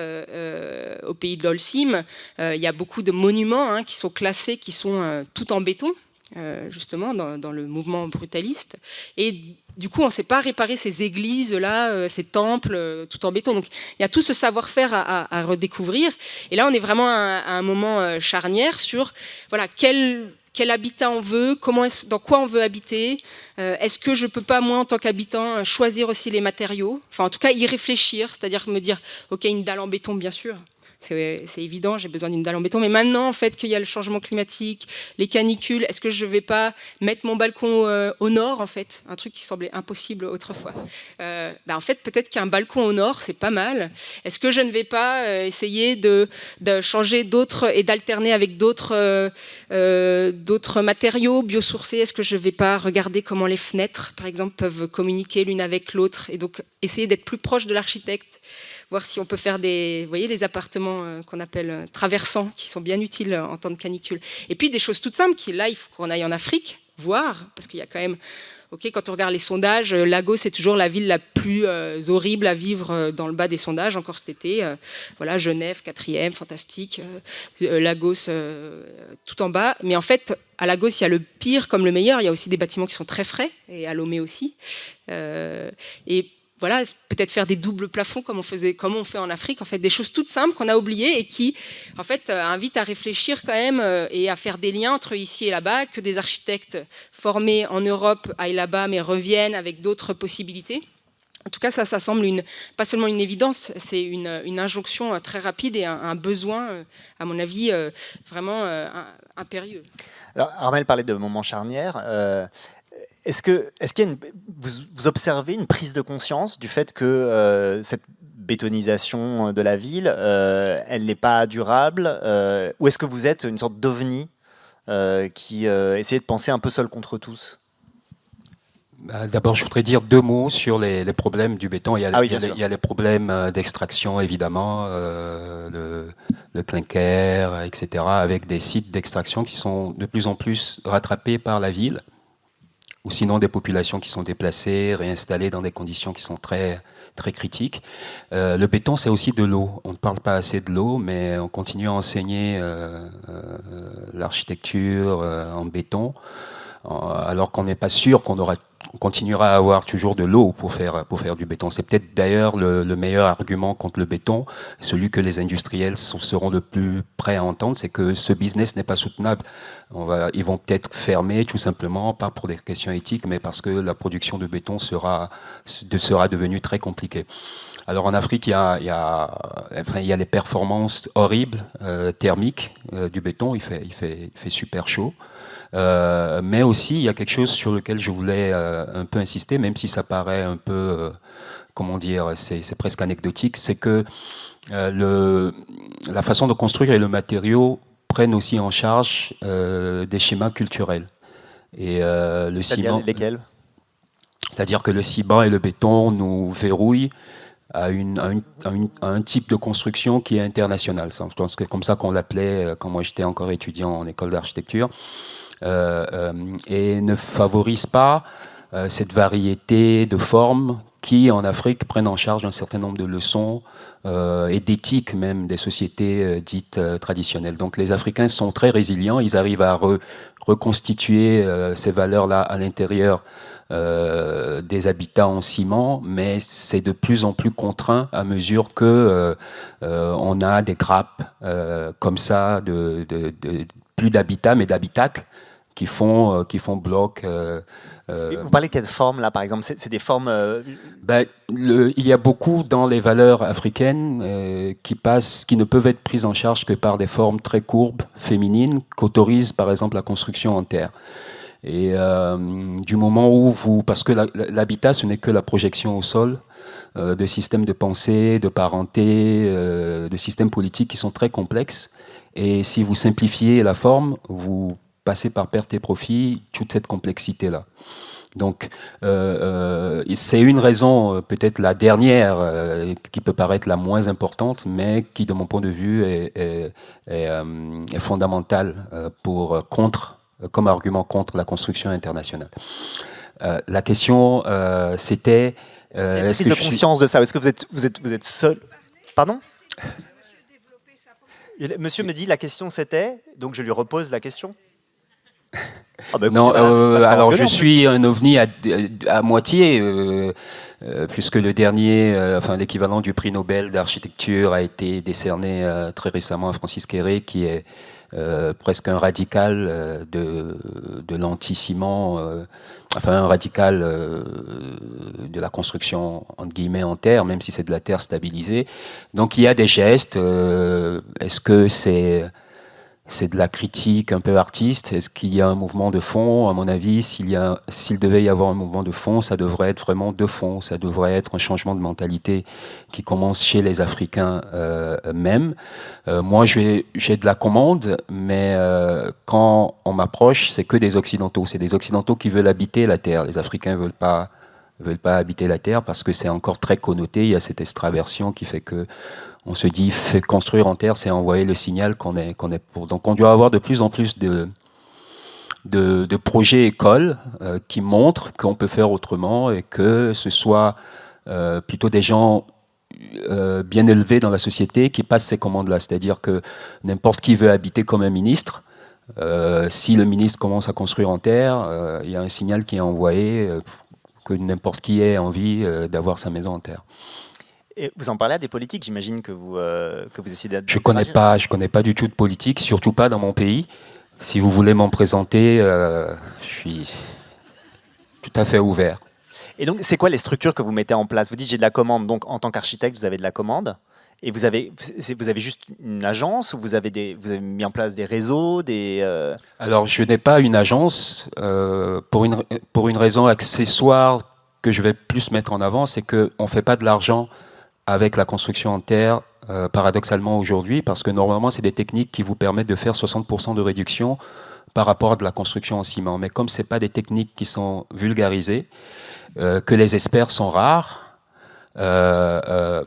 au pays de l'Holcim, il y a beaucoup de monuments qui sont classés, qui sont tout en béton. Justement dans le mouvement brutaliste, et du coup, on ne sait pas réparer ces églises-là, ces temples, tout en béton. Donc, il y a tout ce savoir-faire à redécouvrir. Et là, on est vraiment à un moment charnière sur voilà, quel habitat on veut, dans quoi on veut habiter. Est-ce que je ne peux pas, moi, en tant qu'habitant, choisir aussi les matériaux? Enfin, en tout cas, y réfléchir, c'est-à-dire me dire, OK, une dalle en béton, bien sûr. C'est évident, j'ai besoin d'une dalle en béton. Mais maintenant, en fait, qu'il y a le changement climatique, les canicules, est-ce que je ne vais pas mettre mon balcon au nord, en fait? Un truc qui semblait impossible autrefois. En fait, peut-être qu'un balcon au nord, c'est pas mal. Est-ce que je ne vais pas essayer de changer d'autres et d'alterner avec d'autres matériaux biosourcés? Est-ce que je ne vais pas regarder comment les fenêtres, par exemple, peuvent communiquer l'une avec l'autre et donc essayer d'être plus proche de l'architecte? Voir si on peut faire vous voyez, les appartements qu'on appelle traversants, qui sont bien utiles en temps de canicule. Et puis des choses toutes simples, là, il faut qu'on aille en Afrique, voir, parce qu'il y a quand même, quand on regarde les sondages, Lagos est toujours la ville la plus horrible à vivre dans le bas des sondages, encore cet été. Voilà, Genève, 4e, fantastique. Lagos, tout en bas. Mais en fait, à Lagos, il y a le pire comme le meilleur. Il y a aussi des bâtiments qui sont très frais, et à Lomé aussi. Et voilà, peut-être faire des doubles plafonds comme on fait en Afrique, en fait, des choses toutes simples qu'on a oubliées et qui, en fait, invitent à réfléchir quand même et à faire des liens entre ici et là-bas, que des architectes formés en Europe aillent là-bas mais reviennent avec d'autres possibilités. En tout cas, ça semble pas seulement une évidence, c'est une injonction très rapide et un besoin, à mon avis, vraiment impérieux. Alors, Armelle parlait de moments charnières. Est-ce qu'il y a vous observez une prise de conscience du fait que cette bétonisation de la ville, elle n'est pas durable, ou est-ce que vous êtes une sorte d'ovni qui essayez de penser un peu seul contre tous? D'abord, je voudrais dire 2 mots sur les problèmes du béton. Il y a les problèmes d'extraction, évidemment, le clinker, etc., avec des sites d'extraction qui sont de plus en plus rattrapés par la ville, ou sinon des populations qui sont déplacées, réinstallées dans des conditions qui sont très, très critiques. Le béton, c'est aussi de l'eau. On ne parle pas assez de l'eau, mais on continue à enseigner l'architecture en béton, alors qu'on n'est pas sûr qu'on continuera à avoir toujours de l'eau pour faire du béton. C'est peut-être d'ailleurs le meilleur argument contre le béton, celui que les industriels seront le plus prêts à entendre, c'est que ce business n'est pas soutenable. Ils vont peut-être fermer tout simplement, pas pour des questions éthiques, mais parce que la production de béton sera devenue très compliquée. Alors en Afrique, il y a les performances horribles thermiques du béton, il fait super chaud. Mais aussi, il y a quelque chose sur lequel je voulais un peu insister, même si ça paraît un peu, comment dire, c'est presque anecdotique, c'est que la façon de construire et le matériau prennent aussi en charge des schémas culturels. Et le ciment, lesquels? C'est-à-dire que le ciment et le béton nous verrouillent à un type de construction qui est international. Je pense que comme ça qu'on l'appelait quand moi j'étais encore étudiant en école d'architecture. Et ne favorise pas cette variété de formes qui, en Afrique, prennent en charge un certain nombre de leçons et d'éthique même des sociétés dites traditionnelles. Donc les Africains sont très résilients, ils arrivent à reconstituer ces valeurs-là à l'intérieur des habitats en ciment, mais c'est de plus en plus contraint à mesure que on a des grappes comme ça, plus d'habitats, mais d'habitacles, qui font bloc. Vous parlez de quelle forme là, par exemple? C'est des formes. Il y a beaucoup dans les valeurs africaines qui ne peuvent être prises en charge que par des formes très courbes, féminines, qu'autorisent par exemple la construction en terre. Et du moment où parce que l'habitat, ce n'est que la projection au sol de systèmes de pensée, de parenté, de systèmes politiques qui sont très complexes. Et si vous simplifiez la forme, vous passez par perte et profit toute cette complexité-là. Donc, c'est une raison, peut-être la dernière, qui peut paraître la moins importante, mais qui, de mon point de vue, est fondamentale comme argument contre la construction internationale. La question, c'était... est-ce que conscience de ça? Est-ce que vous êtes seul? Pardon? Monsieur me dit la question c'était, donc je lui repose la question. Ah bah, Non, écoutez, bah, alors engueuler, je en fait. suis un ovni à moitié, puisque le dernier, enfin l'équivalent du prix Nobel d'architecture a été décerné très récemment à Francis Kéré, qui est presque un radical de l'anti-ciment, enfin un radical de la construction entre guillemets en terre, même si c'est de la terre stabilisée. Donc il y a des gestes. Est-ce que c'est de la critique un peu artiste? Est-ce qu'il y a un mouvement de fond? À mon avis, s'il devait y avoir un mouvement de fond, ça devrait être vraiment de fond. Ça devrait être un changement de mentalité qui commence chez les Africains même. Moi, j'ai de la commande, mais quand on m'approche, c'est que des Occidentaux. C'est des Occidentaux qui veulent habiter la Terre. Les Africains veulent pas habiter la Terre parce que c'est encore très connoté. Il y a cette extraversion qui fait que on se dit, construire en terre, c'est envoyer le signal qu'on est pour. Donc on doit avoir de plus en plus de projets écoles qui montrent qu'on peut faire autrement et que ce soit plutôt des gens bien élevés dans la société qui passent ces commandes-là. C'est-à-dire que n'importe qui veut habiter comme un ministre. Si le ministre commence à construire en terre, il y a un signal qui est envoyé que n'importe qui ait envie d'avoir sa maison en terre. Et vous en parlez à des politiques, j'imagine que vous essayez d'être. Je connais pas du tout de politique, surtout pas dans mon pays. Si vous voulez m'en présenter, je suis tout à fait ouvert. Et donc, c'est quoi les structures que vous mettez en place? Vous dites j'ai de la commande, donc en tant qu'architecte, vous avez de la commande. Et vous avez juste une agence ou vous avez mis en place des réseaux, Alors, je n'ai pas une agence pour une raison accessoire que je vais plus mettre en avant, c'est qu'on ne fait pas de l'argent avec la construction en terre, paradoxalement aujourd'hui, parce que normalement, c'est des techniques qui vous permettent de faire 60% de réduction par rapport à de la construction en ciment. Mais comme ce n'est pas des techniques qui sont vulgarisées, que les experts sont rares, ça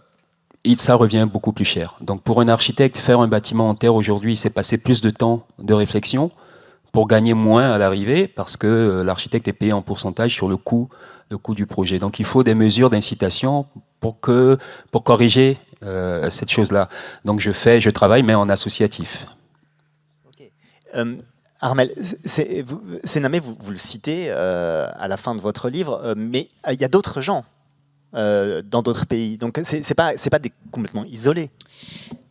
revient beaucoup plus cher. Donc pour un architecte, faire un bâtiment en terre aujourd'hui, c'est passer plus de temps de réflexion pour gagner moins à l'arrivée, parce que l'architecte est payé en pourcentage sur le coût du projet. Donc il faut des mesures d'incitation pour corriger cette chose-là. Donc je travaille, mais en associatif. Okay. Armelle, Senamé, vous le citez à la fin de votre livre, mais il y a d'autres gens dans d'autres pays. Donc c'est pas complètement isolé.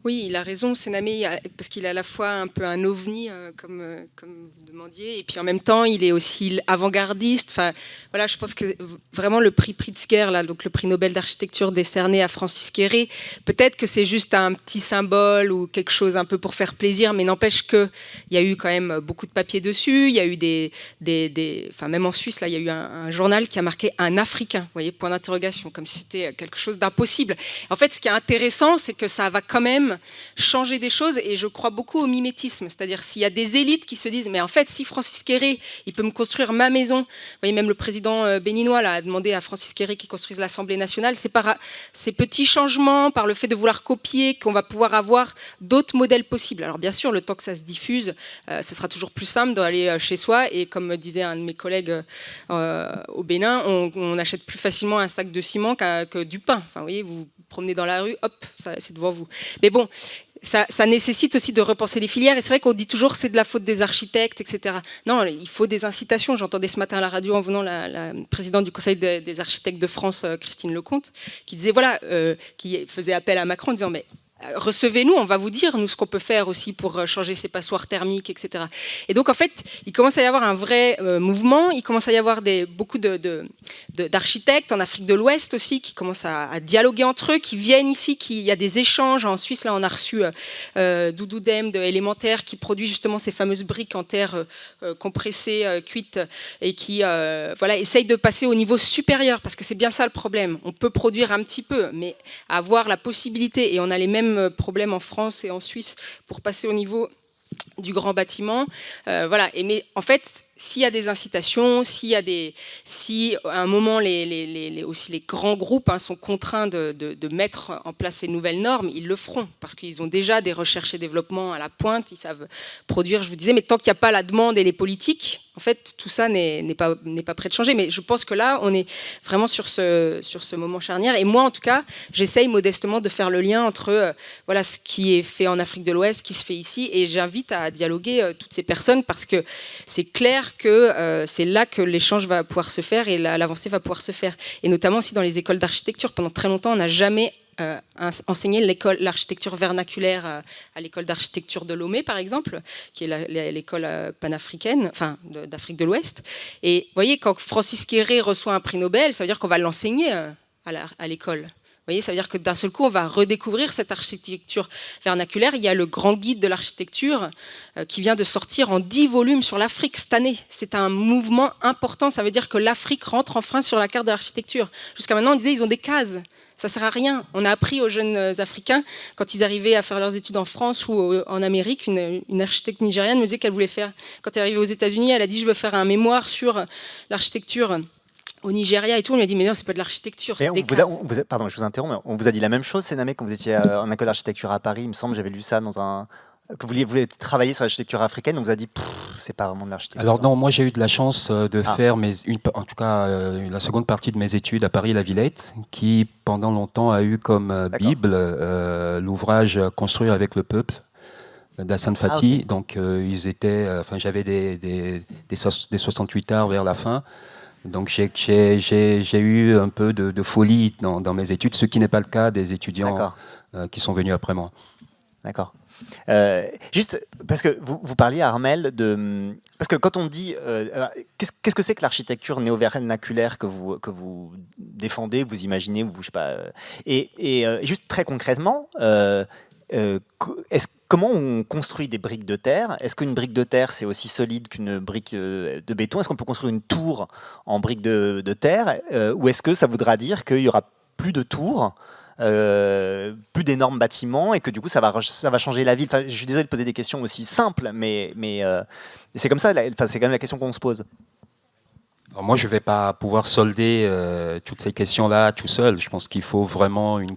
Oui, il a raison, Senamé, parce qu'il est à la fois un peu un ovni, comme vous demandiez, et puis en même temps, il est aussi avant-gardiste. Enfin, voilà, je pense que vraiment le prix Pritzker, là, donc le prix Nobel d'architecture décerné à Francis Kéré, peut-être que c'est juste un petit symbole ou quelque chose un peu pour faire plaisir, mais n'empêche qu'il y a eu quand même beaucoup de papiers dessus. Il y a eu enfin, même en Suisse, là, il y a eu un journal qui a marqué un Africain, vous voyez, point d'interrogation, comme si c'était quelque chose d'impossible. En fait, ce qui est intéressant, c'est que ça va quand même changer des choses, et je crois beaucoup au mimétisme, c'est-à-dire s'il y a des élites qui se disent mais en fait si Francis Kéré il peut me construire ma maison, vous voyez, même le président béninois là, a demandé à Francis Kéré qu'il construise l'Assemblée nationale, c'est par ces petits changements, par le fait de vouloir copier, qu'on va pouvoir avoir d'autres modèles possibles. Alors bien sûr, le temps que ça se diffuse, ce sera toujours plus simple d'aller chez soi, et comme disait un de mes collègues au Bénin, on achète plus facilement un sac de ciment que du pain. Enfin, vous voyez, vous promenez dans la rue, hop, c'est devant vous. Mais bon, ça nécessite aussi de repenser les filières, et c'est vrai qu'on dit toujours c'est de la faute des architectes, etc. Non, il faut des incitations. J'entendais ce matin à la radio en venant la présidente du Conseil des architectes de France, Christine Lecomte, qui disait qui faisait appel à Macron en disant mais recevez-nous, on va vous dire nous ce qu'on peut faire aussi pour changer ces passoires thermiques, etc. Et donc en fait, il commence à y avoir un vrai mouvement. Il commence à y avoir beaucoup d'architectes en Afrique de l'Ouest aussi qui commencent à dialoguer entre eux, qui viennent ici, il y a des échanges. En Suisse, là, on a reçu Doudou Dem de Élémentaire qui produit justement ces fameuses briques en terre compressées, cuites, et qui essaye de passer au niveau supérieur, parce que c'est bien ça le problème. On peut produire un petit peu, mais avoir la possibilité, et on a les mêmes problèmes en France et en Suisse pour passer au niveau du grand bâtiment. Mais en fait, s'il y a des incitations, si à un moment aussi les grands groupes sont contraints de mettre en place ces nouvelles normes, ils le feront parce qu'ils ont déjà des recherches et développements à la pointe, ils savent produire, je vous disais, mais tant qu'il n'y a pas la demande et les politiques, en fait, tout ça n'est pas prêt de changer. Mais je pense que là, on est vraiment sur ce moment charnière. Et moi, en tout cas, j'essaye modestement de faire le lien entre voilà, ce qui est fait en Afrique de l'Ouest, qui se fait ici, et j'invite à dialoguer toutes ces personnes parce que c'est clair que c'est là que l'échange va pouvoir se faire et l'avancée va pouvoir se faire. Et notamment aussi dans les écoles d'architecture. Pendant très longtemps, on n'a jamais enseigné l'architecture vernaculaire à l'école d'architecture de Lomé, par exemple, qui est l'école panafricaine, enfin d'Afrique de l'Ouest. Et vous voyez, quand Francis Kéré reçoit un prix Nobel, ça veut dire qu'on va l'enseigner à l'école. Vous voyez, ça veut dire que d'un seul coup, on va redécouvrir cette architecture vernaculaire. Il y a le grand guide de l'architecture qui vient de sortir en 10 volumes sur l'Afrique cette année. C'est un mouvement important. Ça veut dire que l'Afrique rentre enfin sur la carte de l'architecture. Jusqu'à maintenant, on disait qu'ils ont des cases. Ça ne sert à rien. On a appris aux jeunes Africains, quand ils arrivaient à faire leurs études en France ou en Amérique, une architecte nigériane me disait qu'elle voulait faire, quand elle est arrivée aux États-Unis, elle a dit « je veux faire un mémoire sur l'architecture ». Au Nigeria et tout, on lui a dit mais non, c'est pas de l'architecture. Pardon, je vous interromps, mais on vous a dit la même chose, Senamé, quand vous étiez en école d'architecture à Paris, il me semble, j'avais lu ça dans un... que vous vouliez travailler sur l'architecture africaine, on vous a dit c'est pas vraiment de l'architecture. Alors non, moi j'ai eu de la chance de faire en tout cas la seconde partie de mes études à Paris La Villette, qui pendant longtemps a eu comme Bible l'ouvrage Construire avec le peuple d'Hassan Fati. Okay. Donc ils étaient, j'avais des 68 arts vers la fin. Donc j'ai eu un peu de folie dans mes études, ce qui n'est pas le cas des étudiants qui sont venus après moi. D'accord. Juste parce que vous parliez, Armelle, de... Parce que quand on dit... qu'est-ce que c'est que l'architecture néo-vernaculaire que vous défendez, que vous imaginez, je sais pas... Et juste très concrètement... comment on construit des briques de terre? Est-ce qu'une brique de terre, c'est aussi solide qu'une brique de béton? Est-ce qu'on peut construire une tour en brique de terre? Ou est-ce que ça voudra dire qu'il n'y aura plus de tours, plus d'énormes bâtiments, et que du coup, ça va changer la ville? Je suis désolé de poser des questions aussi simples, mais c'est comme ça, c'est quand même la question qu'on se pose. Alors moi, je ne vais pas pouvoir solder toutes ces questions-là tout seul. Je pense qu'il faut vraiment il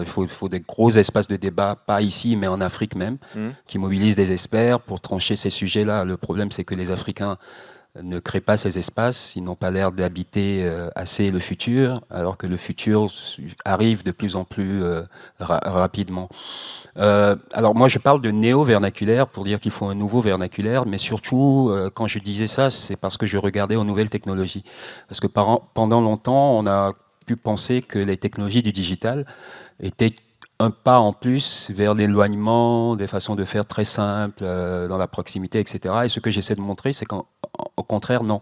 faut des gros espaces de débat, pas ici, mais en Afrique même, qui mobilisent des experts pour trancher ces sujets-là. Le problème, c'est que les Africains ne créent pas ces espaces. Ils n'ont pas l'air d'habiter assez le futur, alors que le futur arrive de plus en plus rapidement. Alors moi je parle de néo-vernaculaire pour dire qu'il faut un nouveau vernaculaire, mais surtout quand je disais ça, c'est parce que je regardais aux nouvelles technologies. Parce que pendant longtemps, on a pu penser que les technologies du digital étaient un pas en plus vers l'éloignement, des façons de faire très simples, dans la proximité, etc. Et ce que j'essaie de montrer, c'est qu'au contraire, non.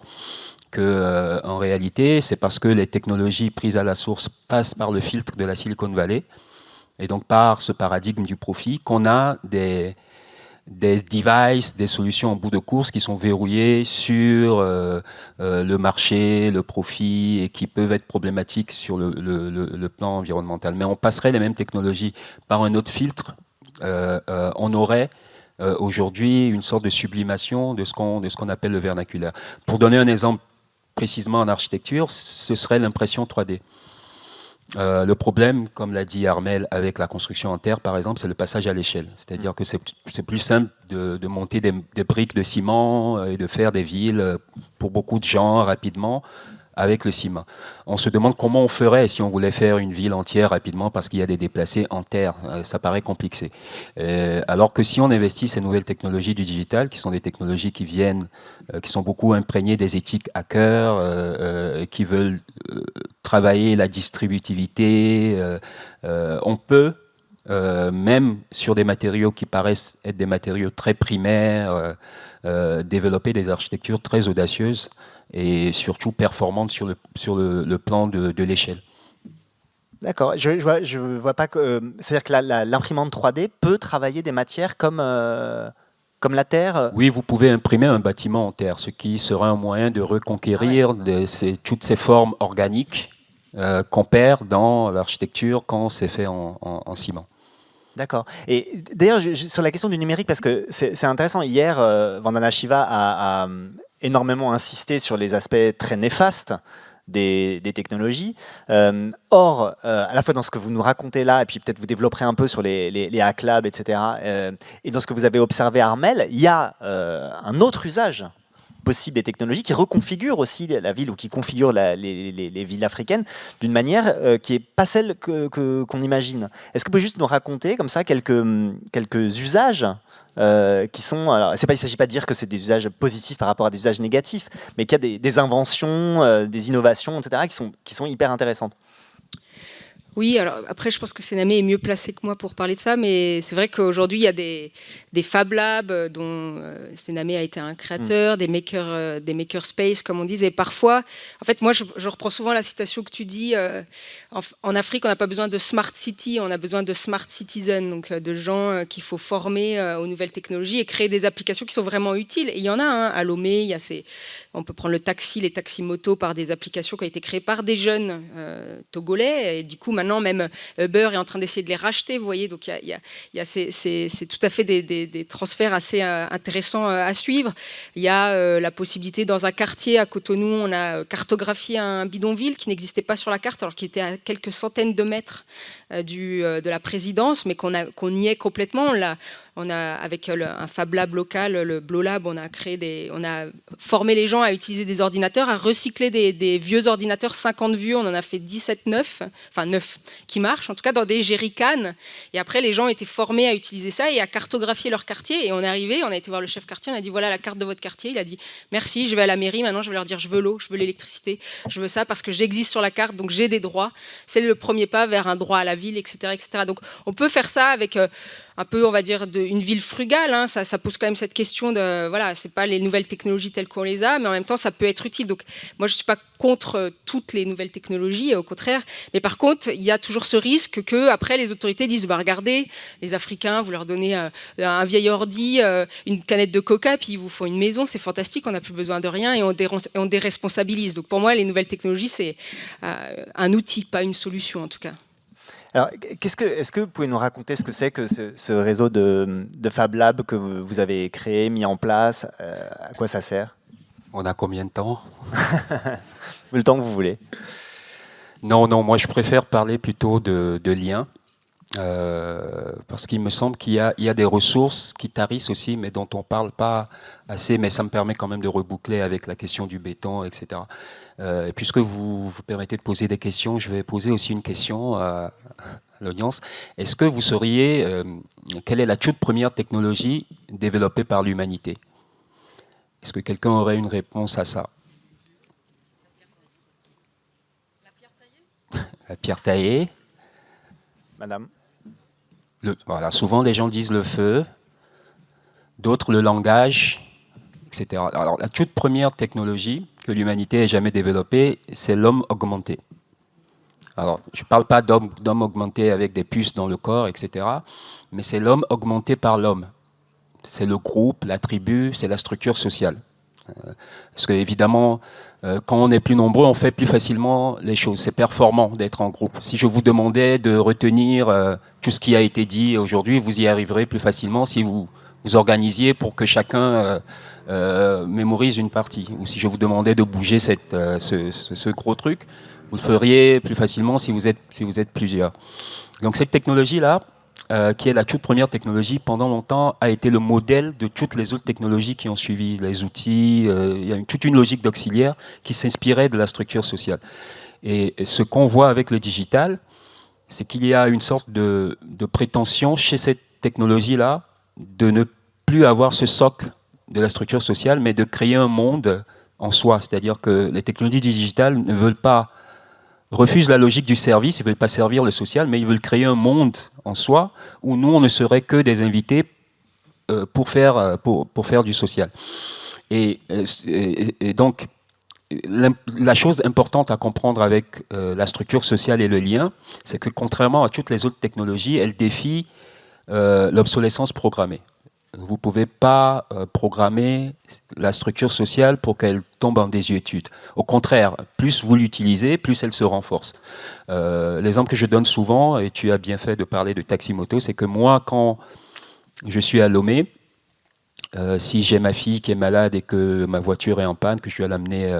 En réalité, c'est parce que les technologies prises à la source passent par le filtre de la Silicon Valley, et donc par ce paradigme du profit, qu'on a des devices, des solutions en bout de course qui sont verrouillées sur le marché, le profit, et qui peuvent être problématiques sur le plan environnemental. Mais on passerait les mêmes technologies par un autre filtre, on aurait aujourd'hui une sorte de sublimation de ce qu'on appelle le vernaculaire. Pour donner un exemple précisément en architecture, ce serait l'impression 3D. Le problème, comme l'a dit Armelle, avec la construction en terre, par exemple, c'est le passage à l'échelle. C'est-à-dire que c'est plus simple de monter des briques de ciment et de faire des villes pour beaucoup de gens rapidement avec le ciment. On se demande comment on ferait si on voulait faire une ville entière rapidement parce qu'il y a des déplacés en terre. Ça paraît compliqué. Alors que si on investit ces nouvelles technologies du digital, qui sont des technologies qui sont beaucoup imprégnées des éthiques hackers, qui veulent travailler la distributivité, on peut, même sur des matériaux qui paraissent être des matériaux très primaires, développer des architectures très audacieuses et surtout performantes sur le plan de l'échelle. D'accord, je vois pas que... c'est-à-dire que l'imprimante 3D peut travailler des matières comme la terre? Oui, vous pouvez imprimer un bâtiment en terre, ce qui sera un moyen de reconquérir toutes ces formes organiques qu'on perd dans l'architecture quand c'est fait en ciment. D'accord. Et d'ailleurs, sur la question du numérique, parce que c'est intéressant, hier, Vandana Shiva énormément insisté sur les aspects très néfastes des technologies. Or, à la fois dans ce que vous nous racontez là, et puis peut-être vous développerez un peu sur les hack labs, etc., et dans ce que vous avez observé à Armel, il y a un autre usage possible des technologies qui reconfigure aussi la ville ou qui configure les villes africaines d'une manière qui n'est pas celle qu'on imagine. Est-ce que vous pouvez juste nous raconter comme ça quelques usages qui sont, alors il ne s'agit pas de dire que c'est des usages positifs par rapport à des usages négatifs, mais qu'il y a des inventions, des innovations, etc., qui sont hyper intéressantes. Oui, alors après, je pense que Sename est mieux placé que moi pour parler de ça, mais c'est vrai qu'aujourd'hui, il y a des Fab Labs dont Sename a été un créateur, des maker space, comme on dit, et parfois, en fait, moi, je reprends souvent la citation que tu dis, en Afrique, on n'a pas besoin de smart city, on a besoin de smart citizens, donc de gens qu'il faut former aux nouvelles technologies et créer des applications qui sont vraiment utiles. Et il y en a, à Lomé, il y a on peut prendre les taxis motos par des applications qui ont été créées par des jeunes togolais, et du coup, maintenant, même Uber est en train d'essayer de les racheter, vous voyez, donc c'est tout à fait des transferts assez intéressants à suivre. Il y a la possibilité, dans un quartier à Cotonou, on a cartographié un bidonville qui n'existait pas sur la carte, alors qu'il était à quelques centaines de mètres de la présidence, mais qu'on y est complètement. On a, avec un Fab Lab local, le Blow Lab, on a formé les gens à utiliser des ordinateurs, à recycler des vieux ordinateurs, 50 vieux, on en a fait 17 neufs, enfin 9 qui marchent, en tout cas dans des jerrycans. Et après, les gens étaient formés à utiliser ça et à cartographier leur quartier. Et on est arrivé, on a été voir le chef quartier, on a dit voilà la carte de votre quartier. Il a dit merci, je vais à la mairie, maintenant je vais leur dire je veux l'eau, je veux l'électricité, je veux ça parce que j'existe sur la carte, donc j'ai des droits. C'est le premier pas vers un droit à la ville, etc., etc. Donc on peut faire ça avec un peu, on va dire, une ville frugale. Hein. Ça pose quand même cette question de, voilà, c'est pas les nouvelles technologies telles qu'on les a, mais en même temps, ça peut être utile. Donc, moi, je suis pas contre toutes les nouvelles technologies, au contraire. Mais par contre, il y a toujours ce risque que, après, les autorités disent, bah, regardez, les Africains, vous leur donnez un vieil ordi, une canette de coca, puis ils vous font une maison, c'est fantastique, on n'a plus besoin de rien et on déresponsabilise. Donc, pour moi, les nouvelles technologies, c'est un outil, pas une solution, en tout cas. Alors, est-ce que vous pouvez nous raconter ce que c'est que ce réseau de Fab Lab que vous avez créé, mis en place, à quoi ça sert? On a combien de temps? Le temps que vous voulez. Non, moi je préfère parler plutôt de liens, parce qu'il me semble qu'il y a des ressources qui tarissent aussi, mais dont on ne parle pas assez, mais ça me permet quand même de reboucler avec la question du béton, etc. Et puisque vous permettez de poser des questions, je vais poser aussi une question à l'audience. Est-ce que vous sauriez quelle est la toute première technologie développée par l'humanité? Est-ce que quelqu'un aurait une réponse à ça? La pierre taillée. Madame? Voilà, souvent les gens disent le feu, d'autres le langage, etc. Alors la toute première technologie que l'humanité ait jamais développée, c'est l'homme augmenté. Alors je ne parle pas d'homme augmenté avec des puces dans le corps, etc. Mais c'est l'homme augmenté par l'homme. C'est le groupe, la tribu, c'est la structure sociale. Parce que évidemment, quand on est plus nombreux, on fait plus facilement les choses. C'est performant d'être en groupe. Si je vous demandais de retenir tout ce qui a été dit aujourd'hui, vous y arriverez plus facilement si vous organisiez pour que chacun mémorise une partie. Ou si je vous demandais de bouger ce gros truc, vous le feriez plus facilement si vous êtes plusieurs. Donc cette technologie-là, qui est la toute première technologie, pendant longtemps, a été le modèle de toutes les autres technologies qui ont suivi, les outils. Il y a toute une logique d'auxiliaire qui s'inspirait de la structure sociale. Et ce qu'on voit avec le digital, c'est qu'il y a une sorte de prétention chez cette technologie-là de ne plus avoir ce socle de la structure sociale, mais de créer un monde en soi. C'est-à-dire que les technologies du digital ne veulent pas refusent la logique du service, ils ne veulent pas servir le social, mais ils veulent créer un monde en soi où nous, on ne serait que des invités pour faire du social. Et donc, la chose importante à comprendre avec la structure sociale et le lien, c'est que contrairement à toutes les autres technologies, elle défie l'obsolescence programmée. Vous ne pouvez pas programmer la structure sociale pour qu'elle tombe en désuétude. Au contraire, plus vous l'utilisez, plus elle se renforce. L'exemple que je donne souvent, et tu as bien fait de parler de taxi-moto, c'est que moi, quand je suis à Lomé, Si j'ai ma fille qui est malade et que ma voiture est en panne, que je dois l'amener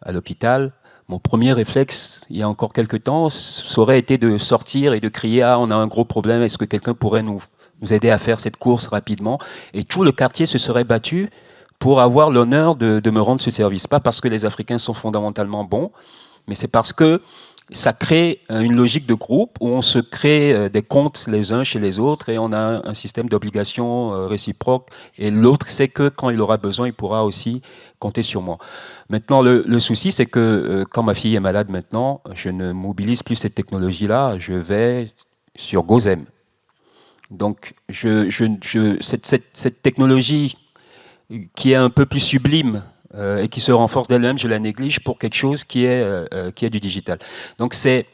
à l'hôpital, mon premier réflexe, il y a encore quelques temps, ça aurait été de sortir et de crier « Ah, on a un gros problème, est-ce que quelqu'un pourrait nous aider à faire cette course rapidement ?» Et tout le quartier se serait battu pour avoir l'honneur de me rendre ce service. Pas parce que les Africains sont fondamentalement bons, mais c'est parce que ça crée une logique de groupe où on se crée des comptes les uns chez les autres et on a un système d'obligations réciproques. Et l'autre sait que quand il aura besoin, il pourra aussi compter sur moi. Maintenant, le souci, c'est que quand ma fille est malade maintenant, je ne mobilise plus cette technologie-là, je vais sur Gozem. Donc, cette technologie qui est un peu plus sublime et qui se renforce d'elle-même, je la néglige pour quelque chose qui est du digital. Donc c'est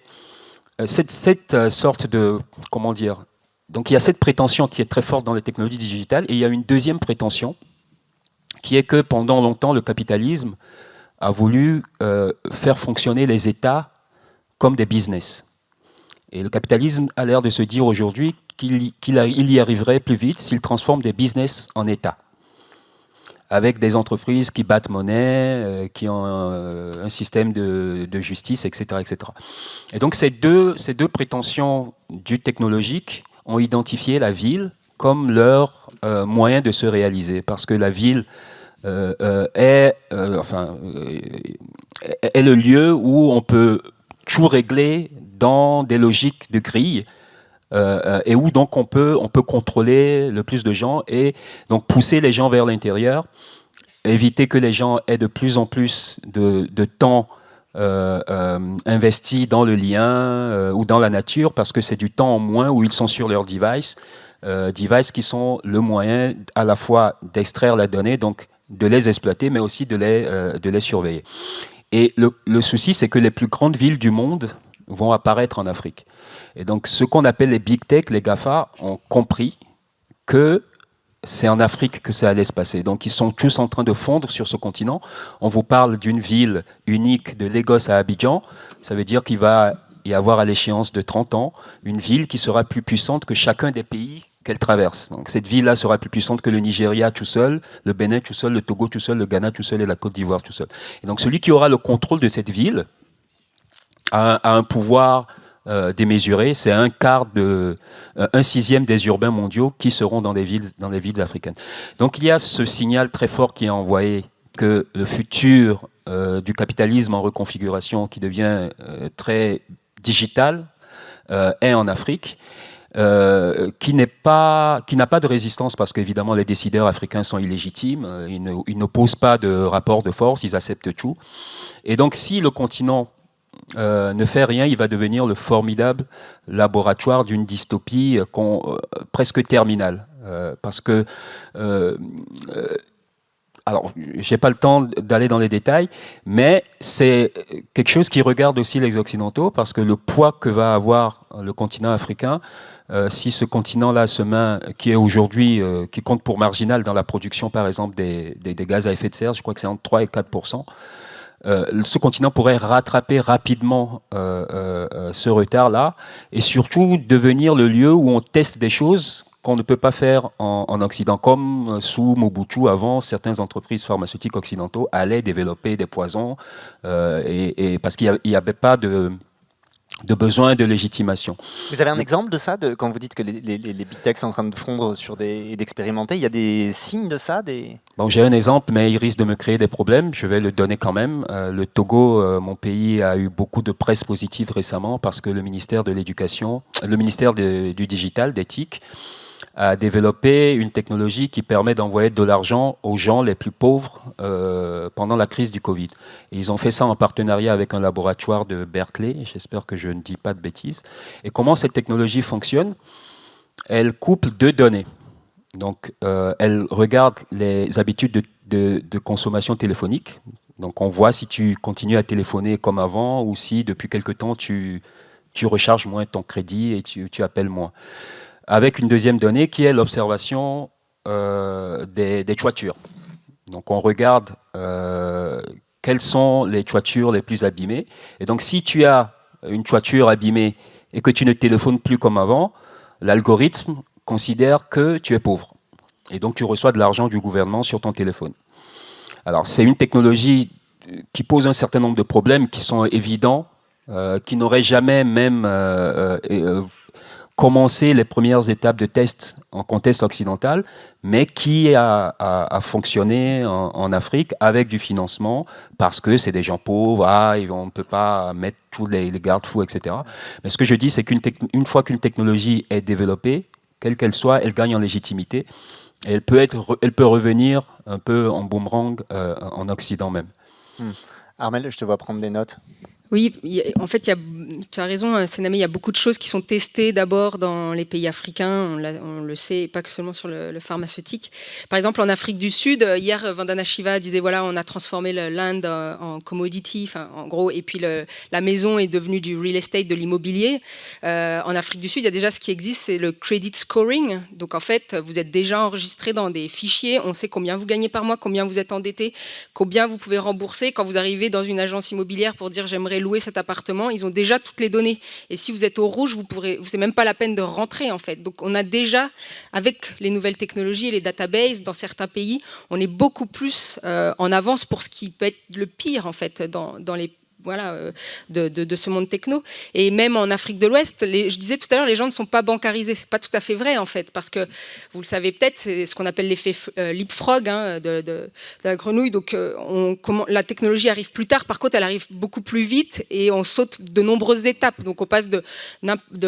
cette sorte de, comment dire, donc il y a cette prétention qui est très forte dans les technologies digitales et il y a une deuxième prétention qui est que pendant longtemps le capitalisme a voulu faire fonctionner les États comme des business. Et le capitalisme a l'air de se dire aujourd'hui qu'il y arriverait plus vite s'il transforme des business en États, avec des entreprises qui battent monnaie, qui ont un système de justice, etc., etc. Et donc ces deux prétentions du technologique ont identifié la ville comme leur moyen de se réaliser, parce que la ville est le lieu où on peut tout régler dans des logiques de grille, et où donc on peut contrôler le plus de gens et donc pousser les gens vers l'intérieur, éviter que les gens aient de plus en plus de temps investi dans le lien ou dans la nature, parce que c'est du temps en moins où ils sont sur leurs devices qui sont le moyen à la fois d'extraire la donnée, donc de les exploiter, mais aussi de les surveiller. Et le souci, c'est que les plus grandes villes du monde vont apparaître en Afrique. Et donc, ce qu'on appelle les big tech, les GAFA, ont compris que c'est en Afrique que ça allait se passer. Donc, ils sont tous en train de fondre sur ce continent. On vous parle d'une ville unique de Lagos à Abidjan. Ça veut dire qu'il va y avoir à l'échéance de 30 ans une ville qui sera plus puissante que chacun des pays qu'elle traverse. Donc, cette ville-là sera plus puissante que le Nigeria tout seul, le Bénin tout seul, le Togo tout seul, le Ghana tout seul et la Côte d'Ivoire tout seul. Et donc, celui qui aura le contrôle de cette ville a un pouvoir démesuré. C'est un sixième des urbains mondiaux qui seront dans les villes africaines. Donc il y a ce signal très fort qui est envoyé que le futur du capitalisme en reconfiguration qui devient très digital est en Afrique, qui n'a pas de résistance parce qu'évidemment les décideurs africains sont illégitimes, ils n'opposent pas de rapport de force, ils acceptent tout. Et donc si le continent ne fait rien, il va devenir le formidable laboratoire d'une dystopie presque terminale. Parce que, alors, j'ai pas le temps d'aller dans les détails, mais c'est quelque chose qui regarde aussi les Occidentaux, parce que le poids que va avoir le continent africain, si ce continent-là qui est aujourd'hui, qui compte pour marginal dans la production, par exemple, des gaz à effet de serre, je crois que c'est entre 3 et 4%, ce continent pourrait rattraper rapidement ce retard-là et surtout devenir le lieu où on teste des choses qu'on ne peut pas faire en Occident. Comme sous Mobutu, avant, certaines entreprises pharmaceutiques occidentaux allaient développer des poisons parce qu'il n'y avait pas de besoin de légitimation. Vous avez un exemple de ça, quand vous dites que les big tech sont en train de fondre et d'expérimenter, il y a des signes de ça Bon, j'ai un exemple, mais il risque de me créer des problèmes. Je vais le donner quand même. Le Togo, mon pays, a eu beaucoup de presse positive récemment parce que le ministère de l'Éducation, le ministère du Digital, d'éthique, a développé une technologie qui permet d'envoyer de l'argent aux gens les plus pauvres pendant la crise du Covid. Et ils ont fait ça en partenariat avec un laboratoire de Berkeley, j'espère que je ne dis pas de bêtises. Et comment cette technologie fonctionne? Elle couple deux données. Donc, elle regarde les habitudes de consommation téléphonique. Donc, on voit si tu continues à téléphoner comme avant ou si, depuis quelque temps, tu recharges moins ton crédit et tu appelles moins. Avec une deuxième donnée qui est l'observation des toitures. Donc on regarde quelles sont les toitures les plus abîmées. Et donc si tu as une toiture abîmée et que tu ne téléphones plus comme avant, l'algorithme considère que tu es pauvre. Et donc, tu reçois de l'argent du gouvernement sur ton téléphone. Alors, c'est une technologie qui pose un certain nombre de problèmes qui sont évidents, qui n'auraient jamais même commencé les premières étapes de test en contexte occidental, mais qui a fonctionné en Afrique avec du financement, parce que c'est des gens pauvres, on ne peut pas mettre tous les garde-fous, etc. Mais ce que je dis, c'est qu'une fois qu'une technologie est développée, quelle qu'elle soit, elle gagne en légitimité. Et elle peut revenir un peu en boomerang en Occident même. Armelle, je te vois prendre des notes. Oui, en fait, tu as raison, Sename, il y a beaucoup de choses qui sont testées d'abord dans les pays africains, on le sait, et pas que seulement sur le pharmaceutique. Par exemple, en Afrique du Sud, hier, Vandana Shiva disait, voilà, on a transformé l'Inde en commodity, en gros, et puis la maison est devenue du real estate, de l'immobilier. En Afrique du Sud, il y a déjà ce qui existe, c'est le credit scoring. Donc, en fait, vous êtes déjà enregistré dans des fichiers, on sait combien vous gagnez par mois, combien vous êtes endetté, combien vous pouvez rembourser. Quand vous arrivez dans une agence immobilière pour dire, j'aimerais louer cet appartement, ils ont déjà toutes les données. Et si vous êtes au rouge, c'est même pas la peine de rentrer en fait. Donc on a déjà, avec les nouvelles technologies et les databases, dans certains pays, on est beaucoup plus en avance pour ce qui peut être le pire en fait dans les de ce monde techno. Et même en Afrique de l'Ouest, je disais tout à l'heure, les gens ne sont pas bancarisés. C'est pas tout à fait vrai en fait, parce que vous le savez peut-être, c'est ce qu'on appelle l'effet leapfrog de la grenouille. Donc la technologie arrive plus tard, par contre elle arrive beaucoup plus vite et on saute de nombreuses étapes. Donc on passe de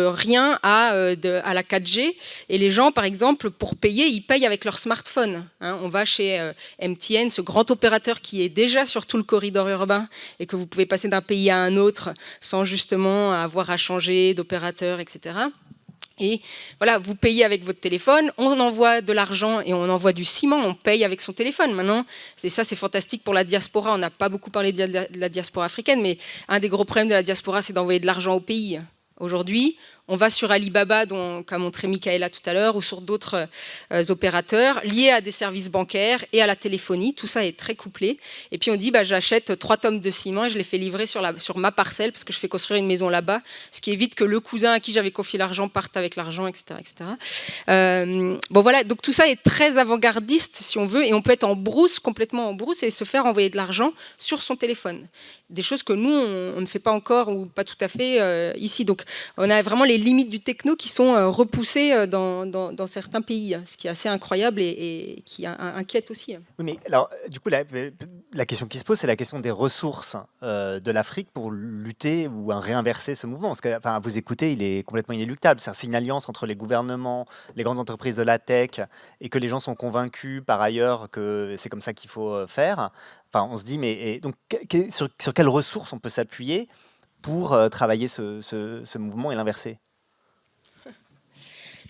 rien à la 4G. Et les gens, par exemple, pour payer, ils payent avec leur smartphone. On va chez MTN, ce grand opérateur qui est déjà sur tout le corridor urbain et que vous pouvez passer d'un pays à un autre sans justement avoir à changer d'opérateur, etc. Et voilà, vous payez avec votre téléphone, on envoie de l'argent et on envoie du ciment, on paye avec son téléphone. Maintenant, c'est fantastique pour la diaspora. On n'a pas beaucoup parlé de la diaspora africaine, mais un des gros problèmes de la diaspora, c'est d'envoyer de l'argent au pays. Aujourd'hui, on va sur Alibaba, qu'a montré Michaela tout à l'heure, ou sur d'autres opérateurs liés à des services bancaires et à la téléphonie. Tout ça est très couplé. Et puis on dit, j'achète 3 tonnes de ciment et je les fais livrer sur ma parcelle parce que je fais construire une maison là-bas, ce qui évite que le cousin à qui j'avais confié l'argent parte avec l'argent, etc. Bon voilà, donc tout ça est très avant-gardiste si on veut, et on peut être complètement en brousse et se faire envoyer de l'argent sur son téléphone. Des choses que nous, on ne fait pas encore ou pas tout à fait ici. Donc on a vraiment les limites du techno qui sont repoussées dans certains pays, ce qui est assez incroyable et qui inquiète aussi. Oui, mais alors, du coup, la question qui se pose, c'est la question des ressources de l'Afrique pour lutter ou réinverser ce mouvement. Parce que, à vous écouter, il est complètement inéluctable. C'est une alliance entre les gouvernements, les grandes entreprises de la tech, et que les gens sont convaincus par ailleurs que c'est comme ça qu'il faut faire. Enfin, on se dit, mais donc, sur quelles ressources on peut s'appuyer pour travailler ce mouvement et l'inverser?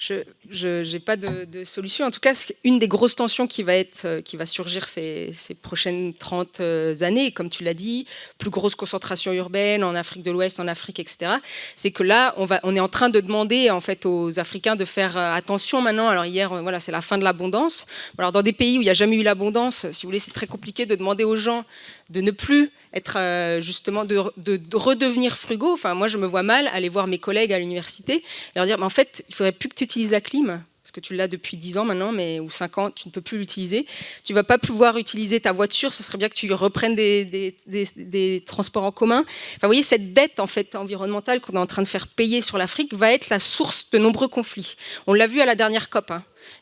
Je n'ai pas de solution. En tout cas, une des grosses tensions qui va surgir ces prochaines 30 années, comme tu l'as dit, plus grosse concentration urbaine en Afrique de l'Ouest, en Afrique, etc., c'est que là, on est en train de demander en fait, aux Africains de faire attention maintenant. Alors hier, voilà, c'est la fin de l'abondance. Alors dans des pays où il n'y a jamais eu l'abondance, si vous voulez, c'est très compliqué de demander aux gens de ne plus être justement, de redevenir frugaux. Enfin, moi, je me vois mal aller voir mes collègues à l'université et leur dire, en fait, il ne faudrait plus que tu utilises la clim, parce que tu l'as depuis 10 ans maintenant, ou 5 ans, tu ne peux plus l'utiliser. Tu ne vas pas pouvoir utiliser ta voiture, ce serait bien que tu reprennes des transports en commun. Enfin, vous voyez, cette dette en fait, environnementale qu'on est en train de faire payer sur l'Afrique va être la source de nombreux conflits. On l'a vu à la dernière COP.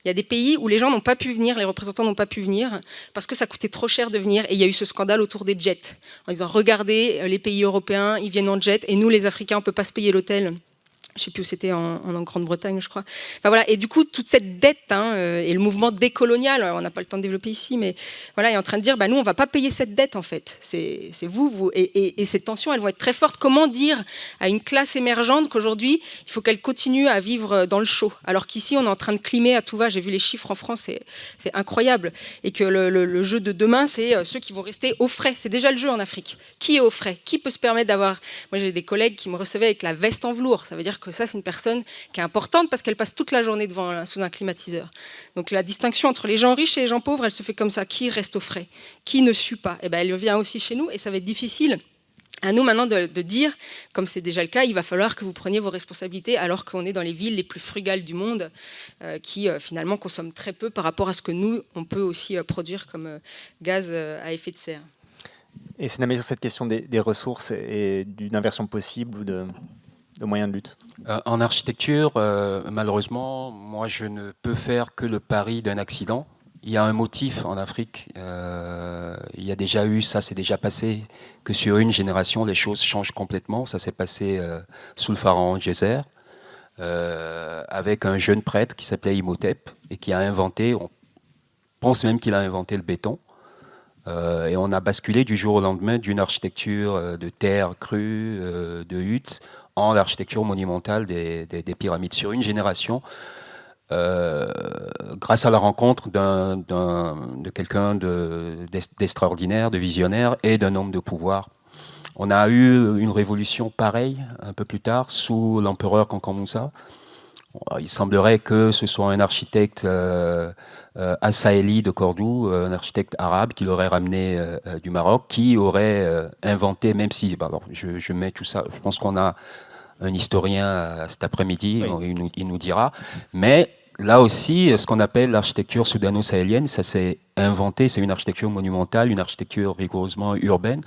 Il y a des pays où les gens n'ont pas pu venir, les représentants n'ont pas pu venir, parce que ça coûtait trop cher de venir. Et il y a eu ce scandale autour des jets, en disant, regardez, les pays européens, ils viennent en jet, et nous, les Africains, on ne peut pas se payer l'hôtel. Je ne sais plus où c'était, en Grande-Bretagne, je crois. Enfin, voilà. Et du coup, toute cette dette et le mouvement décolonial, on n'a pas le temps de développer ici, mais voilà, est en train de dire, nous, on ne va pas payer cette dette, en fait. C'est vous. Et ces tensions, elles vont être très fortes. Comment dire à une classe émergente qu'aujourd'hui, il faut qu'elle continue à vivre dans le chaud, alors qu'ici, on est en train de climer à tout va. J'ai vu les chiffres en France, c'est incroyable. Et que le jeu de demain, c'est ceux qui vont rester au frais. C'est déjà le jeu en Afrique. Qui est au frais? Qui peut se permettre d'avoir... Moi, j'ai des collègues qui me recevaient avec la veste en velours. Ça veut dire que ça, c'est une personne qui est importante parce qu'elle passe toute la journée sous un climatiseur. Donc la distinction entre les gens riches et les gens pauvres, elle se fait comme ça. Qui reste au frais? Qui ne sue pas? Elle vient aussi chez nous et ça va être difficile À nous maintenant de dire, comme c'est déjà le cas, il va falloir que vous preniez vos responsabilités alors qu'on est dans les villes les plus frugales du monde qui finalement consomment très peu par rapport à ce que nous, on peut aussi produire comme gaz à effet de serre. Et c'est sur cette question des ressources et d'une inversion possible ou de moyens de lutte. En architecture, malheureusement, moi je ne peux faire que le pari d'un accident. Il y a un motif en Afrique, il y a déjà eu, ça s'est déjà passé, que sur une génération, les choses changent complètement. Ça s'est passé sous le pharaon Djeser, avec un jeune prêtre qui s'appelait Imhotep, et qui a inventé, on pense même qu'il a inventé le béton. Et on a basculé du jour au lendemain d'une architecture de terre crue, de huttes, en l'architecture monumentale des pyramides. Sur une génération, grâce à la rencontre de quelqu'un d'extraordinaire, de visionnaire et d'un homme de pouvoir. On a eu une révolution pareille un peu plus tard sous l'empereur Kankan Moussa. Il semblerait que ce soit un architecte Assaeli de Cordoue, un architecte arabe qui l'aurait ramené du Maroc, qui aurait inventé, même si, alors je mets tout ça, je pense qu'on a un historien cet après-midi, oui. il nous dira, mais là aussi, ce qu'on appelle l'architecture soudano-sahélienne, ça s'est inventé, c'est une architecture monumentale, une architecture rigoureusement urbaine,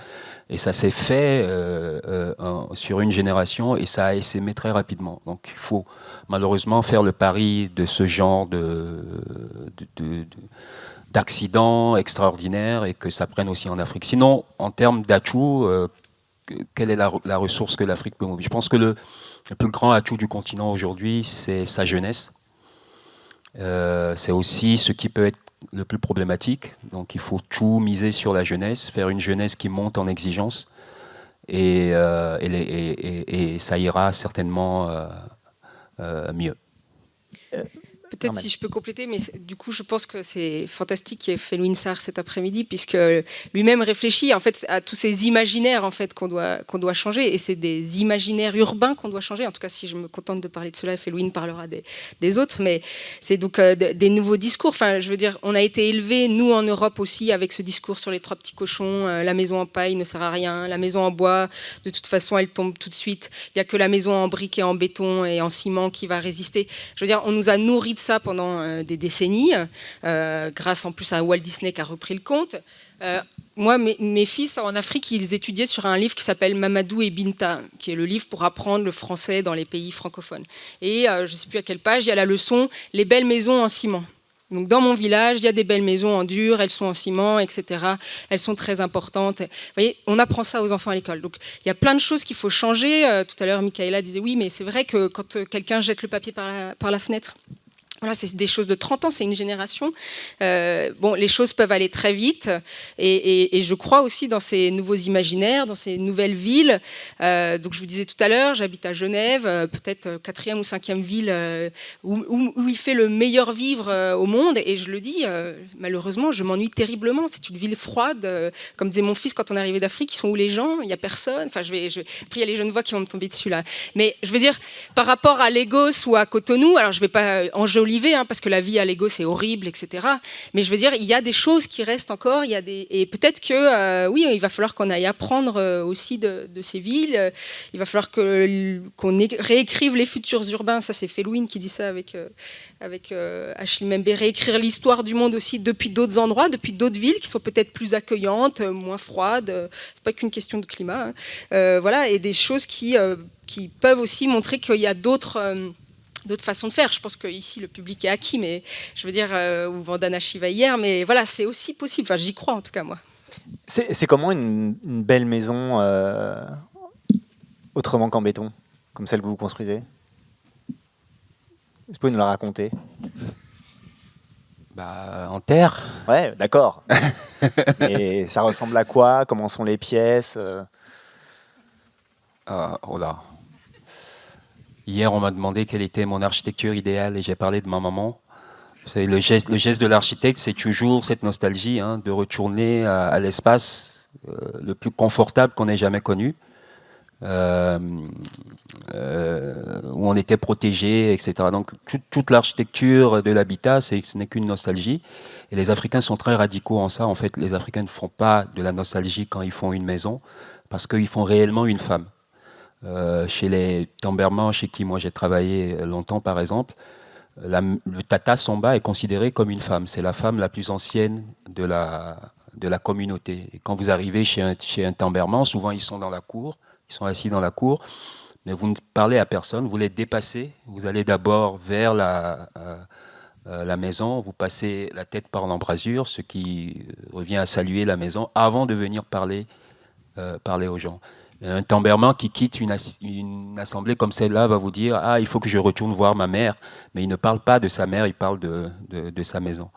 et ça s'est fait sur une génération, et ça a essaimé très rapidement. Donc il faut malheureusement faire le pari de ce genre d'accidents extraordinaires, et que ça prenne aussi en Afrique. Sinon, en termes d'atout, quelle est la ressource que l'Afrique peut mobiliser? Je pense que le plus grand atout du continent aujourd'hui, c'est sa jeunesse. C'est aussi ce qui peut être le plus problématique. Donc il faut tout miser sur la jeunesse, faire une jeunesse qui monte en exigence, et ça ira certainement mieux. Peut-être si je peux compléter, mais du coup, je pense que c'est fantastique qu'il ait fait Louis Sarr cet après-midi, puisque lui-même réfléchit en fait à tous ces imaginaires en fait qu'on doit changer, et c'est des imaginaires urbains qu'on doit changer. En tout cas, si je me contente de parler de cela, Félouine parlera des autres, mais c'est donc des nouveaux discours. Enfin, je veux dire, on a été élevés nous en Europe aussi avec ce discours sur les 3 petits cochons. La maison en paille ne sert à rien, la maison en bois, de toute façon, elle tombe tout de suite. Il y a que la maison en briques et en béton et en ciment qui va résister. Je veux dire, on nous a nourris de ça pendant des décennies, grâce en plus à Walt Disney qui a repris le compte. Moi, mes fils en Afrique, ils étudiaient sur un livre qui s'appelle Mamadou et Binta, qui est le livre pour apprendre le français dans les pays francophones. Et je ne sais plus à quelle page, il y a la leçon « Les belles maisons en ciment ». Donc dans mon village, il y a des belles maisons en dur, elles sont en ciment, etc. Elles sont très importantes. Vous voyez, on apprend ça aux enfants à l'école. Donc il y a plein de choses qu'il faut changer. Tout à l'heure, Michaela disait oui, mais c'est vrai que quand quelqu'un jette le papier par la fenêtre, voilà, c'est des choses de 30 ans, c'est une génération. Les choses peuvent aller très vite, et je crois aussi dans ces nouveaux imaginaires, dans ces nouvelles villes. Donc je vous disais tout à l'heure, j'habite à Genève, peut-être 4e ou 5e ville où il fait le meilleur vivre au monde, et je le dis, malheureusement, je m'ennuie terriblement. C'est une ville froide, comme disait mon fils quand on est arrivé d'Afrique, ils sont où les gens? Il n'y a personne. Enfin, après, il y a les jeunes voix qui vont me tomber dessus là. Mais je veux dire, par rapport à Lagos ou à Cotonou, alors je ne vais pas enjoliver, parce que la vie à Lagos c'est horrible, etc. Mais je veux dire, il y a des choses qui restent encore. Et peut-être que oui, il va falloir qu'on aille apprendre aussi de ces villes. Il va falloir qu'on réécrive les futurs urbains. Ça, c'est Félouine qui dit ça avec Achille Membe. Réécrire l'histoire du monde aussi depuis d'autres endroits, depuis d'autres villes qui sont peut-être plus accueillantes, moins froides. C'est pas qu'une question de climat. Voilà, et des choses qui peuvent aussi montrer qu'il y a d'autres façons de faire. Je pense qu'ici, le public est acquis, mais je veux dire, ou Vandana Shiva hier, mais voilà, c'est aussi possible. Enfin, j'y crois, en tout cas, moi. C'est comment une belle maison autrement qu'en béton, comme celle que vous construisez? Vous pouvez nous la raconter? En terre. Ouais, d'accord. Et ça ressemble à quoi? Comment sont les pièces? Oh là. Hier, on m'a demandé quelle était mon architecture idéale, et j'ai parlé de ma maman. Le geste de l'architecte, c'est toujours cette nostalgie, de retourner à l'espace le plus confortable qu'on ait jamais connu, où on était protégé, etc. Donc toute l'architecture de l'habitat, ce n'est qu'une nostalgie. Et les Africains sont très radicaux en ça. En fait, les Africains ne font pas de la nostalgie quand ils font une maison. parce qu'ils font réellement une femme. Chez les Tambermans, chez qui moi j'ai travaillé longtemps par exemple, le Tata Samba est considéré comme une femme. C'est la femme la plus ancienne de la communauté. Et quand vous arrivez chez un Tamberman, souvent ils sont dans la cour, ils sont assis dans la cour, mais vous ne parlez à personne, vous les dépassez. Vous allez d'abord vers la maison, vous passez la tête par l'embrasure, ce qui revient à saluer la maison, avant de venir parler aux gens. Un Tamberman qui quitte une assemblée comme celle-là va vous dire « Ah, il faut que je retourne voir ma mère », mais il ne parle pas de sa mère, il parle de sa maison.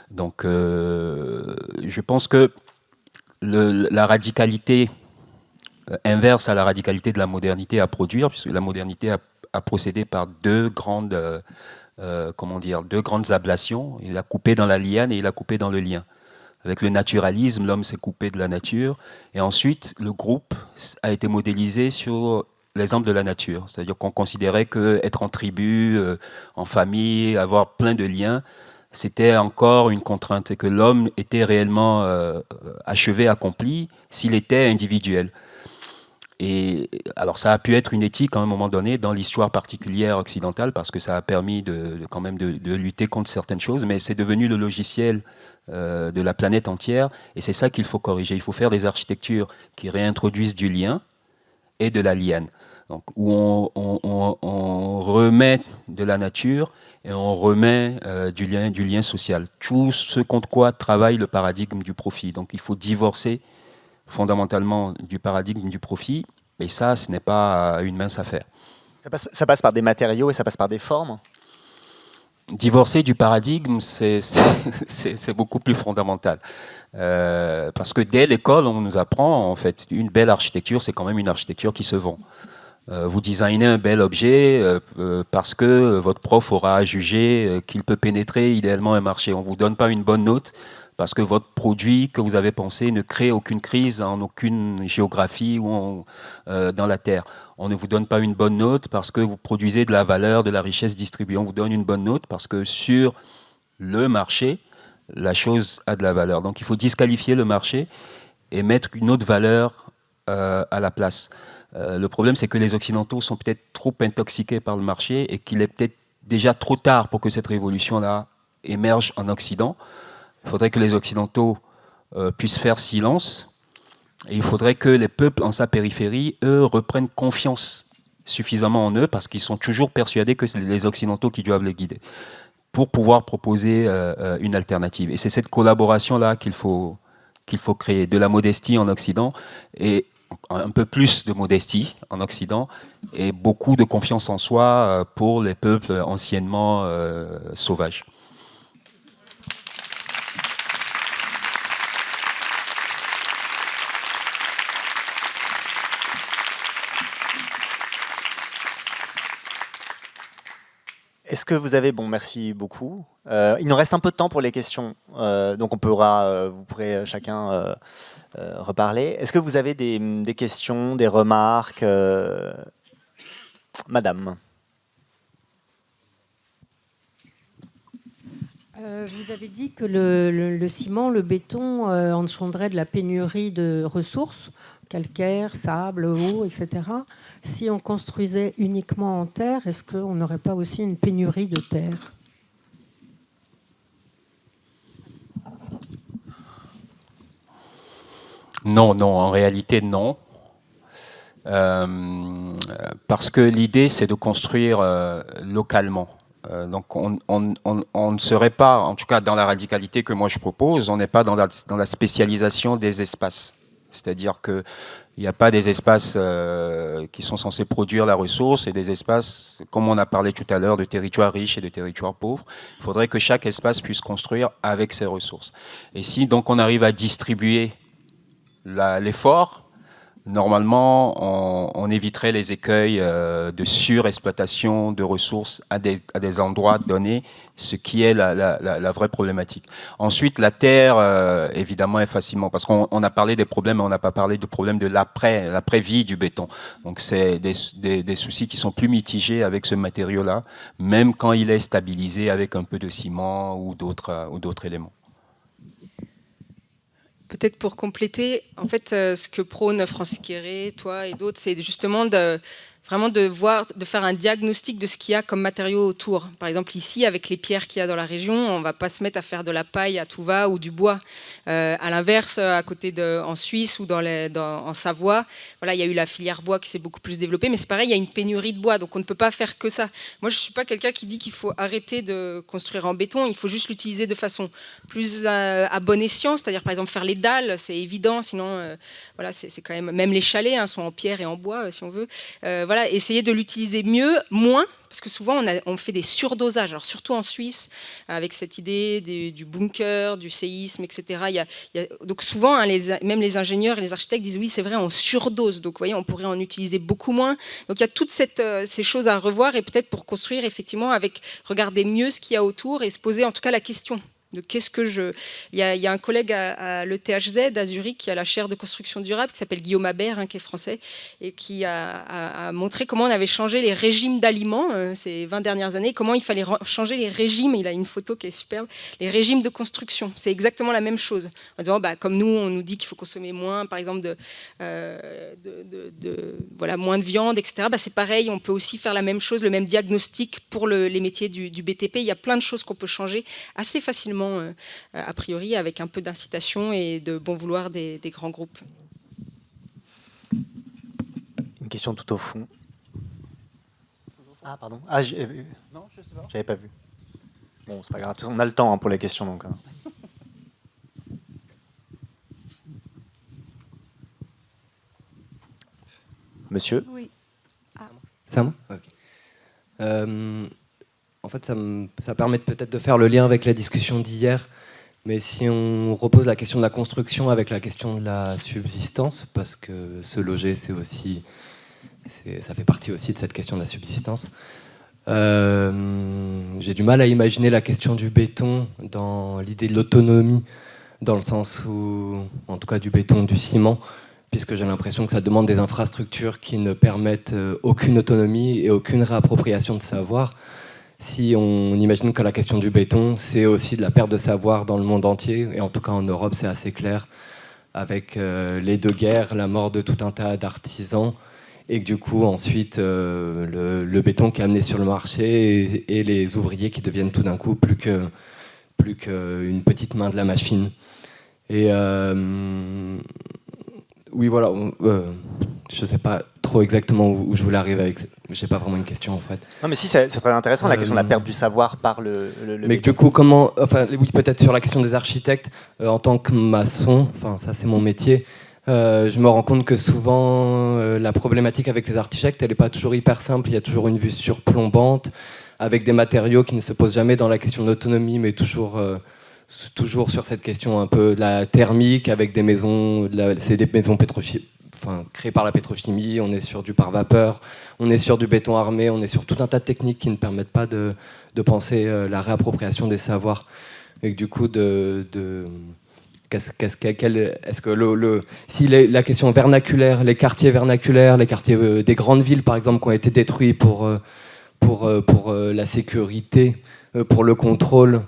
Donc, je pense que la radicalité inverse à la radicalité de la modernité à produire, puisque la modernité a procédé par deux grandes ablations. Il a coupé dans la liane et il a coupé dans le lien. Avec le naturalisme, l'homme s'est coupé de la nature. Et ensuite, le groupe a été modélisé sur l'exemple de la nature. C'est-à-dire qu'on considérait qu'être en tribu, en famille, avoir plein de liens, c'était encore une contrainte. Et que l'homme était réellement achevé, accompli, s'il était individuel. Et alors ça a pu être une éthique à un moment donné dans l'histoire particulière occidentale parce que ça a permis quand même de lutter contre certaines choses, mais c'est devenu le logiciel de la planète entière et c'est ça qu'il faut corriger. Il faut faire des architectures qui réintroduisent du lien et de la liane, donc, où on remet de la nature et on remet du lien social. Tout ce contre quoi travaille le paradigme du profit. Donc il faut divorcer fondamentalement du paradigme du profit, et ça, ce n'est pas une mince affaire. Ça passe par des matériaux et ça passe par des formes. Divorcer du paradigme, c'est beaucoup plus fondamental. Parce que dès l'école, on nous apprend, en fait, une belle architecture, c'est quand même une architecture qui se vend. Vous designez un bel objet parce que votre prof aura jugé qu'il peut pénétrer idéalement un marché. On ne vous donne pas une bonne note parce que votre produit que vous avez pensé ne crée aucune crise en aucune géographie ou dans la Terre. On ne vous donne pas une bonne note parce que vous produisez de la valeur, de la richesse distribuée. On vous donne une bonne note parce que sur le marché, la chose a de la valeur. Donc il faut disqualifier le marché et mettre une autre valeur à la place. Le problème, c'est que les Occidentaux sont peut-être trop intoxiqués par le marché et qu'il est peut-être déjà trop tard pour que cette révolution-là émerge en Occident. Il faudrait que les Occidentaux puissent faire silence et il faudrait que les peuples en sa périphérie, eux, reprennent confiance suffisamment en eux parce qu'ils sont toujours persuadés que c'est les Occidentaux qui doivent les guider pour pouvoir proposer une alternative. Et c'est cette collaboration-là qu'il faut créer, de la modestie en Occident et un peu plus de modestie en Occident et beaucoup de confiance en soi pour les peuples anciennement sauvages. Est-ce que vous avez... Bon, merci beaucoup. Il nous reste un peu de temps pour les questions, donc vous pourrez chacun reparler. Est-ce que vous avez des questions, des remarques Madame. Vous avez dit que le ciment, le béton engendrait de la pénurie de ressources, calcaire, sable, eau, etc. Si on construisait uniquement en terre, est-ce qu'on n'aurait pas aussi une pénurie de terre ? Non, en réalité non. Parce que l'idée c'est de construire localement. Donc on ne serait pas, en tout cas dans la radicalité que moi je propose, on n'est pas dans la spécialisation des espaces. C'est-à-dire qu'il n'y a pas des espaces qui sont censés produire la ressource et des espaces, comme on a parlé tout à l'heure, de territoires riches et de territoires pauvres. Il faudrait que chaque espace puisse construire avec ses ressources. Et si donc on arrive à distribuer l'effort, normalement, on éviterait les écueils de surexploitation de ressources à des endroits donnés, ce qui est la vraie problématique. Ensuite, la terre, évidemment, est facilement... Parce qu'on a parlé des problèmes, mais on n'a pas parlé du problème de l'après-vie du béton. Donc, c'est des soucis qui sont plus mitigés avec ce matériau-là, même quand il est stabilisé avec un peu de ciment ou d'autres éléments. Peut-être pour compléter, en fait, ce que prône Francis Quéré, toi et d'autres, c'est justement vraiment de faire un diagnostic de ce qu'il y a comme matériaux autour. Par exemple, ici, avec les pierres qu'il y a dans la région, on ne va pas se mettre à faire de la paille à tout va ou du bois. À l'inverse, à côté en Suisse ou en Savoie, voilà, il y a eu la filière bois qui s'est beaucoup plus développée, mais c'est pareil, il y a une pénurie de bois, donc on ne peut pas faire que ça. Moi, je ne suis pas quelqu'un qui dit qu'il faut arrêter de construire en béton, il faut juste l'utiliser de façon plus à bon escient, c'est-à-dire par exemple faire les dalles, c'est évident, sinon, voilà, c'est quand même les chalets sont en pierre et en bois, si on veut. Voilà, essayer de l'utiliser mieux, moins, parce que souvent on fait des surdosages, alors surtout en Suisse, avec cette idée du bunker, du séisme, etc. Donc souvent, même les ingénieurs et les architectes disent oui, c'est vrai, on surdose, donc vous voyez, on pourrait en utiliser beaucoup moins. Donc il y a toutes ces choses à revoir, et peut-être pour construire, effectivement, regarder mieux ce qu'il y a autour et se poser en tout cas la question. Il y a un collègue à l'ETHZ à Zurich qui a la chaire de construction durable qui s'appelle Guillaume Habert, qui est français, et qui a montré comment on avait changé les régimes d'aliments ces 20 dernières années, comment il fallait changer les régimes. Il a une photo qui est superbe, les régimes de construction. C'est exactement la même chose. En disant, comme nous, on nous dit qu'il faut consommer moins, par exemple, voilà, moins de viande, etc. C'est pareil, on peut aussi faire la même chose, le même diagnostic pour les métiers du BTP. Il y a plein de choses qu'on peut changer assez facilement, a priori, avec un peu d'incitation et de bon vouloir des grands groupes. Une question tout au fond. Ah, pardon. Non, je sais pas. J'avais pas vu. Bon, c'est pas grave. On a le temps pour les questions, donc. Monsieur. Oui. C'est à moi ? Ok. En fait, ça permet peut-être de faire le lien avec la discussion d'hier, mais si on repose la question de la construction avec la question de la subsistance, parce que se loger, ça fait partie aussi de cette question de la subsistance, j'ai du mal à imaginer la question du béton dans l'idée de l'autonomie, dans le sens où, en tout cas du béton, du ciment, puisque j'ai l'impression que ça demande des infrastructures qui ne permettent aucune autonomie et aucune réappropriation de savoir. Si on imagine que la question du béton, c'est aussi de la perte de savoir dans le monde entier, et en tout cas en Europe, c'est assez clair, avec les deux guerres, la mort de tout un tas d'artisans, et que du coup, ensuite, le béton qui est amené sur le marché et les ouvriers qui deviennent tout d'un coup plus qu'une petite main de la machine. Et oui, voilà. Je ne sais pas trop exactement où je voulais arriver avec. Je n'ai pas vraiment une question en fait. Non, mais si, c'est très intéressant la question de la perte du savoir par le mais béton. Du coup, comment. Enfin, oui, peut-être sur la question des architectes, en tant que maçon, enfin, ça c'est mon métier, je me rends compte que souvent, la problématique avec les architectes, elle n'est pas toujours hyper simple. Il y a toujours une vue surplombante, avec des matériaux qui ne se posent jamais dans la question de l'autonomie, mais toujours sur cette question un peu de la thermique, avec des maisons, c'est des maisons créées par la pétrochimie, on est sur du par-vapeur, on est sur du béton armé, on est sur tout un tas de techniques qui ne permettent pas de penser la réappropriation des savoirs. Et du coup, si la question vernaculaire, les quartiers vernaculaires, les quartiers des grandes villes, par exemple, qui ont été détruits pour la sécurité, pour le contrôle,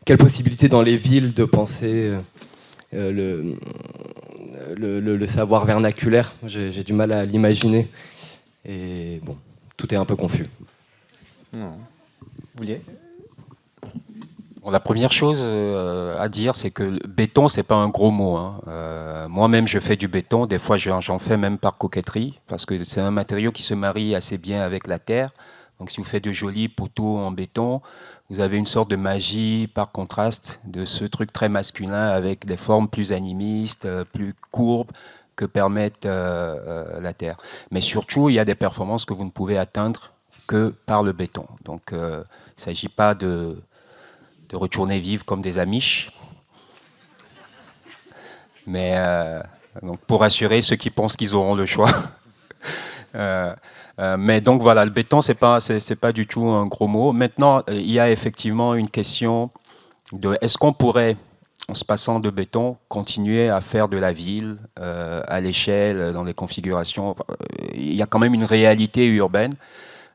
quelle possibilité dans les villes de penser le savoir vernaculaire, j'ai du mal à l'imaginer. Et bon, tout est un peu confus. Non. Vous vouliez ? Bon, la première chose à dire, c'est que le béton, c'est pas un gros mot. Moi-même, je fais du béton. Des fois, j'en fais même par coquetterie, parce que c'est un matériau qui se marie assez bien avec la terre. Donc, si vous faites de jolis poteaux en béton, vous avez une sorte de magie par contraste de ce truc très masculin avec des formes plus animistes, plus courbes que permettent la terre. Mais surtout, il y a des performances que vous ne pouvez atteindre que par le béton. Donc, il ne s'agit pas de retourner vivre comme des Amish. Mais donc pour rassurer ceux qui pensent qu'ils auront le choix. Mais donc voilà, le béton, c'est pas du tout un gros mot. Maintenant, il y a effectivement une question de est-ce qu'on pourrait, en se passant de béton, continuer à faire de la ville à l'échelle, dans des configurations. Il y a quand même une réalité urbaine.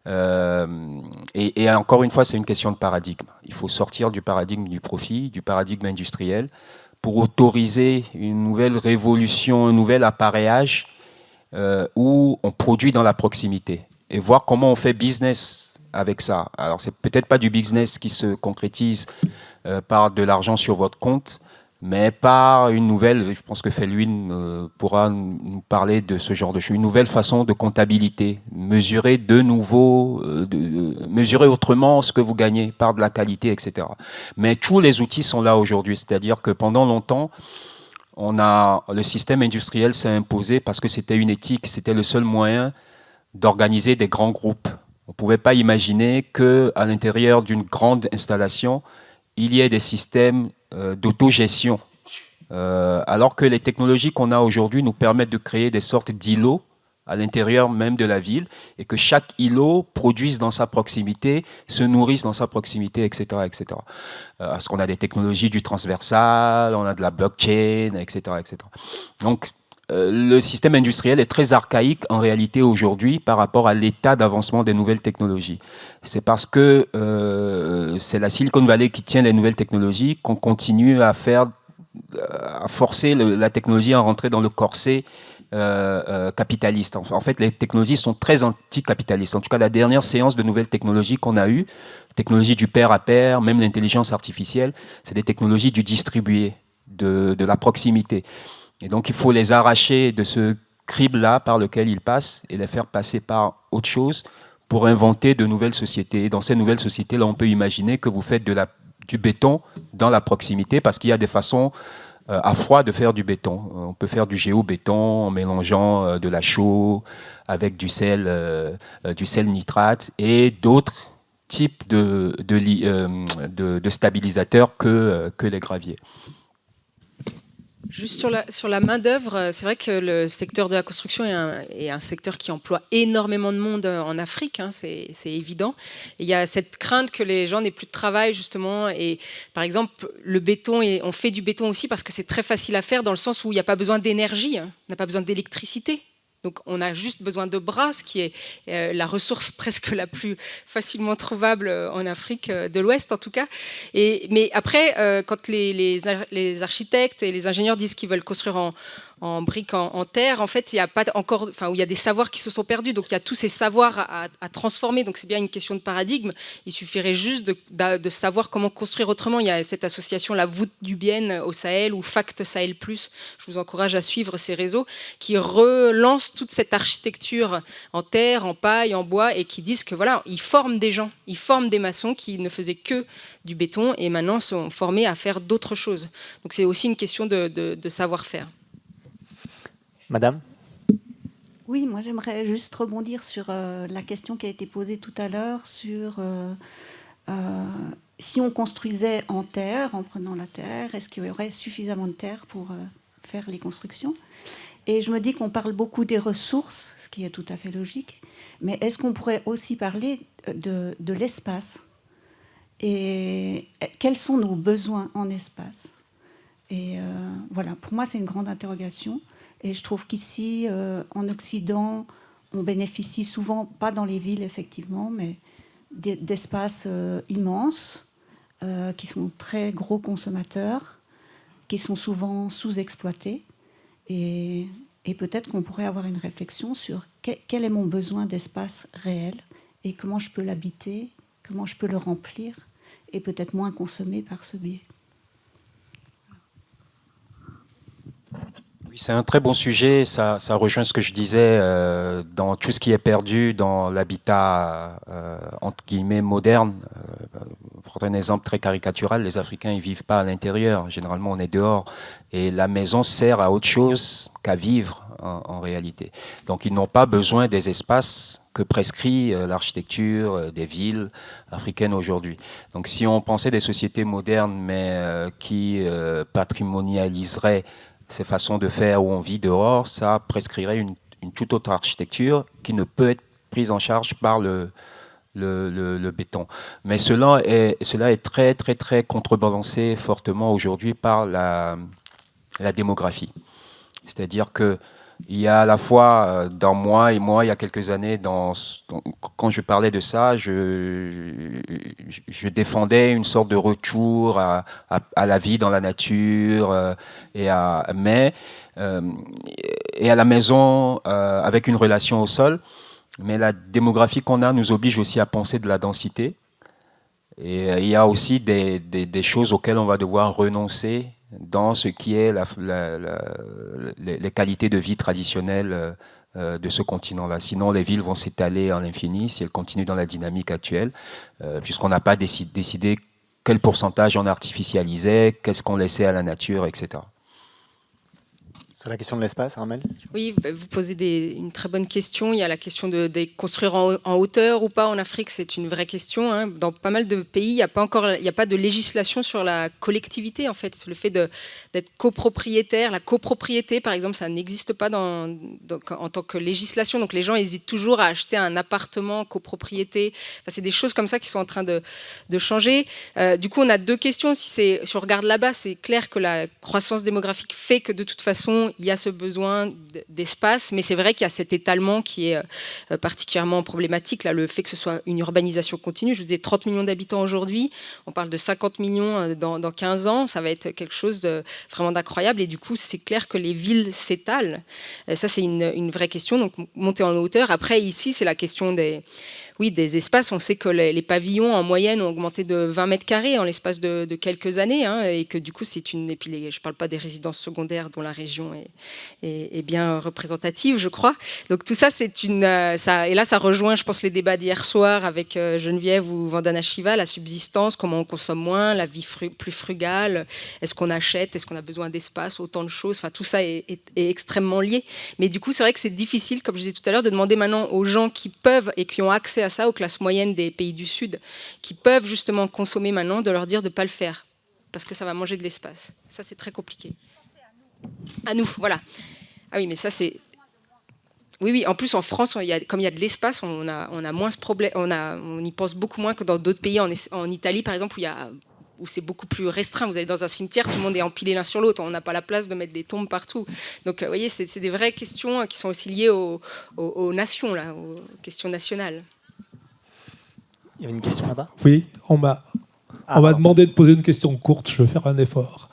Et encore une fois, c'est une question de paradigme. Il faut sortir du paradigme du profit, du paradigme industriel, pour autoriser une nouvelle révolution, un nouvel appareillage où on produit dans la proximité et voir comment on fait business avec ça. Alors, c'est peut-être pas du business qui se concrétise par de l'argent sur votre compte, mais par une nouvelle, je pense que Felwine pourra nous parler de ce genre de choses, une nouvelle façon de comptabilité, mesurer de nouveau, mesurer autrement ce que vous gagnez par de la qualité, etc. Mais tous les outils sont là aujourd'hui, c'est-à-dire que pendant longtemps, le système industriel s'est imposé parce que c'était une éthique, c'était le seul moyen d'organiser des grands groupes. On ne pouvait pas imaginer qu'à l'intérieur d'une grande installation, il y ait des systèmes d'autogestion. Alors que les technologies qu'on a aujourd'hui nous permettent de créer des sortes d'îlots à l'intérieur même de la ville et que chaque îlot produise dans sa proximité, se nourrisse dans sa proximité, etc. etc. Parce qu'on a des technologies du transversal, on a de la blockchain, etc. etc. Donc, le système industriel est très archaïque en réalité aujourd'hui par rapport à l'état d'avancement des nouvelles technologies. C'est parce que c'est la Silicon Valley qui tient les nouvelles technologies qu'on continue à forcer la technologie à rentrer dans le corset capitaliste. En fait, les technologies sont très anticapitalistes. En tout cas, la dernière séance de nouvelles technologies qu'on a eue, technologie du pair à pair, même l'intelligence artificielle, c'est des technologies du distribué, de la proximité. Et donc, il faut les arracher de ce crible-là par lequel ils passent et les faire passer par autre chose pour inventer de nouvelles sociétés. Et dans ces nouvelles sociétés-là, on peut imaginer que vous faites du béton dans la proximité parce qu'il y a des façons à froid de faire du béton. On peut faire du géobéton en mélangeant de la chaux avec du sel nitrate et d'autres types de stabilisateurs que les graviers. Juste sur la main-d'œuvre, c'est vrai que le secteur de la construction est un secteur qui emploie énormément de monde en Afrique, hein, c'est évident. Et il y a cette crainte que les gens n'aient plus de travail, justement. Et par exemple, le béton, on fait du béton aussi parce que c'est très facile à faire dans le sens où il n'y a pas besoin d'énergie, hein, on n'a pas besoin d'électricité. Donc on a juste besoin de bras, ce qui est la ressource presque la plus facilement trouvable en Afrique de l'Ouest en tout cas. Mais après, quand les architectes et les ingénieurs disent qu'ils veulent construire en briques en terre, en fait, il y a pas encore, où il y a des savoirs qui se sont perdus, donc il y a tous ces savoirs à transformer. Donc c'est bien une question de paradigme. Il suffirait juste de savoir comment construire autrement. Il y a cette association, la Voûte du Bien au Sahel ou Fact Sahel Plus. Je vous encourage à suivre ces réseaux qui relancent toute cette architecture en terre, en paille, en bois, et qui disent que voilà, ils forment des gens, ils forment des maçons qui ne faisaient que du béton et maintenant sont formés à faire d'autres choses. Donc c'est aussi une question de savoir-faire. Madame ? Oui, moi j'aimerais juste rebondir sur la question qui a été posée tout à l'heure sur si on construisait en terre, en prenant la terre, est-ce qu'il y aurait suffisamment de terre pour faire les constructions ? Et je me dis qu'on parle beaucoup des ressources, ce qui est tout à fait logique, mais est-ce qu'on pourrait aussi parler de l'espace ? Et quels sont nos besoins en espace ? Et voilà, pour moi c'est une grande interrogation. Et je trouve qu'ici, en Occident, on bénéficie souvent, pas dans les villes effectivement, mais d'espaces immenses, qui sont très gros consommateurs, qui sont souvent sous-exploités. Et peut-être qu'on pourrait avoir une réflexion sur quel est mon besoin d'espace réel et comment je peux l'habiter, comment je peux le remplir et peut-être moins consommer par ce biais. Oui, c'est un très bon sujet, ça rejoint ce que je disais dans tout ce qui est perdu dans l'habitat entre guillemets moderne. Pour prendre un exemple très caricatural, les Africains ils vivent pas à l'intérieur, généralement on est dehors et la maison sert à autre chose qu'à vivre en réalité. Donc ils n'ont pas besoin des espaces que prescrit l'architecture des villes africaines aujourd'hui. Donc si on pensait des sociétés modernes mais qui patrimonialiseraient ces façons de faire où on vit dehors, ça prescrirait une toute autre architecture qui ne peut être prise en charge par le béton. Mais cela est très, très, très contrebalancé fortement aujourd'hui par la démographie. C'est-à-dire que il y a à la fois dans moi et moi, il y a quelques années, quand je parlais de ça, je défendais une sorte de retour à la vie dans la nature et à la maison avec une relation au sol. Mais la démographie qu'on a nous oblige aussi à penser de la densité. Et il y a aussi des choses auxquelles on va devoir renoncer dans ce qui est les qualités de vie traditionnelles de ce continent-là. Sinon, les villes vont s'étaler à l'infini si elles continuent dans la dynamique actuelle, puisqu'on n'a pas décidé quel pourcentage on artificialisait, qu'est-ce qu'on laissait à la nature, etc. Sur la question de l'espace, Armelle? Oui, vous posez une très bonne question. Il y a la question de construire en hauteur ou pas en Afrique, c'est une vraie question. Hein. Dans pas mal de pays, il n'y a pas de législation sur la collectivité, en fait. Le fait d'être copropriétaire, la copropriété, par exemple, ça n'existe pas en tant que législation. Donc les gens hésitent toujours à acheter un appartement copropriété. Enfin, c'est des choses comme ça qui sont en train de changer. Du coup, on a deux questions. Si on regarde là-bas, c'est clair que la croissance démographique fait que de toute façon, il y a ce besoin d'espace, mais c'est vrai qu'il y a cet étalement qui est particulièrement problématique. Là, le fait que ce soit une urbanisation continue, je vous disais 30 millions d'habitants aujourd'hui, on parle de 50 millions dans 15 ans, ça va être quelque chose de vraiment d'incroyable, et du coup, c'est clair que les villes s'étalent. Ça, c'est une vraie question, donc monter en hauteur. Après, ici, c'est la question des espaces. On sait que les pavillons, en moyenne, ont augmenté de 20 mètres carrés en l'espace de quelques années, hein, et que du coup, je ne parle pas des résidences secondaires dont la région est bien représentative, je crois. Donc tout ça, et là, ça rejoint, je pense, les débats d'hier soir avec Geneviève ou Vandana Shiva, la subsistance, comment on consomme moins, la vie plus frugale, est-ce qu'on achète, est-ce qu'on a besoin d'espace, autant de choses, enfin, tout ça est extrêmement lié. Mais du coup, c'est vrai que c'est difficile, comme je disais tout à l'heure, de demander maintenant aux gens qui peuvent et qui ont accès à ça, aux classes moyennes des pays du Sud, qui peuvent justement consommer maintenant, de leur dire de ne pas le faire, parce que ça va manger de l'espace. Ça, c'est très compliqué. À nous, voilà. Ah oui, mais ça, c'est... Oui, en plus, en France, comme il y a de l'espace, on a moins ce problème, on y pense beaucoup moins que dans d'autres pays. En Italie, par exemple, où c'est beaucoup plus restreint. Vous allez dans un cimetière, tout le monde est empilé l'un sur l'autre. On n'a pas la place de mettre des tombes partout. Donc, vous voyez, c'est des vraies questions qui sont aussi liées aux nations, là, aux questions nationales. Il y avait une question là-bas? Oui, on m'a demandé de poser une question courte. Je vais faire un effort.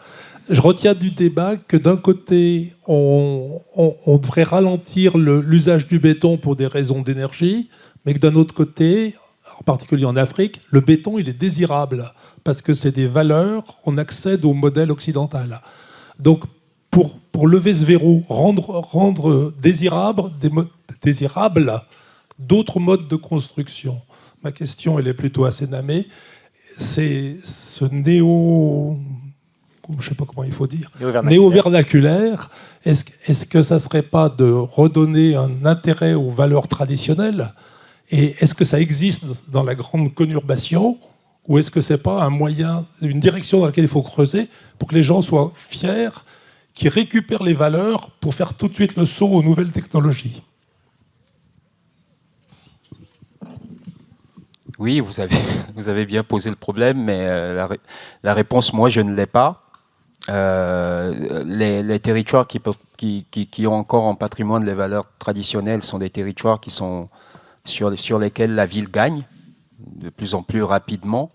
Je retiens du débat que d'un côté, on devrait ralentir l'usage du béton pour des raisons d'énergie, mais que d'un autre côté, en particulier en Afrique, le béton, il est désirable parce que c'est des valeurs, on accède au modèle occidental. Donc, pour lever ce verrou, rendre désirable d'autres modes de construction. Ma question, elle est plutôt assez namée. C'est ce je ne sais pas comment il faut dire, néo-vernaculaire, est-ce que ça ne serait pas de redonner un intérêt aux valeurs traditionnelles? Et est-ce que ça existe dans la grande conurbation? Ou est-ce que ce n'est pas un moyen, une direction dans laquelle il faut creuser pour que les gens soient fiers, qu'ils récupèrent les valeurs pour faire tout de suite le saut aux nouvelles technologies? Oui, vous avez bien posé le problème, mais la réponse, moi, je ne l'ai pas. Les territoires qui ont encore en patrimoine les valeurs traditionnelles sont des territoires qui sont sur lesquels la ville gagne de plus en plus rapidement.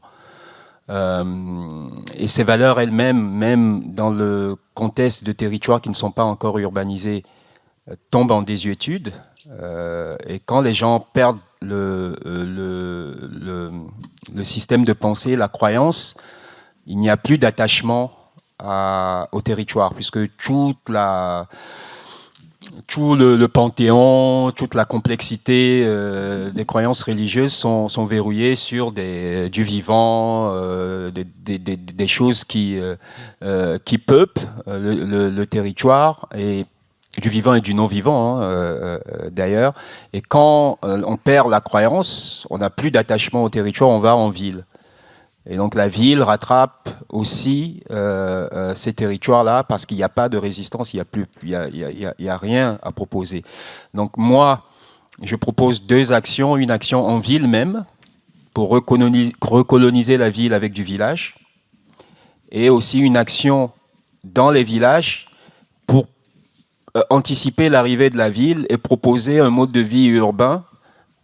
Et ces valeurs elles-mêmes, même dans le contexte de territoires qui ne sont pas encore urbanisés, tombent en désuétude. Et quand les gens perdent le système de pensée, la croyance, il n'y a plus d'attachement au territoire, puisque tout le panthéon, toute la complexité des croyances religieuses sont verrouillées sur du vivant, des choses qui peuplent le territoire, et du vivant et du non-vivant, d'ailleurs. Et quand on perd la croyance, on n'a plus d'attachement au territoire, on va en ville. Et donc la ville rattrape aussi ces territoires-là parce qu'il n'y a pas de résistance, il n'y a rien à proposer. Donc moi, je propose deux actions. Une action en ville même, pour recoloniser la ville avec du village, et aussi une action dans les villages pour anticiper l'arrivée de la ville et proposer un mode de vie urbain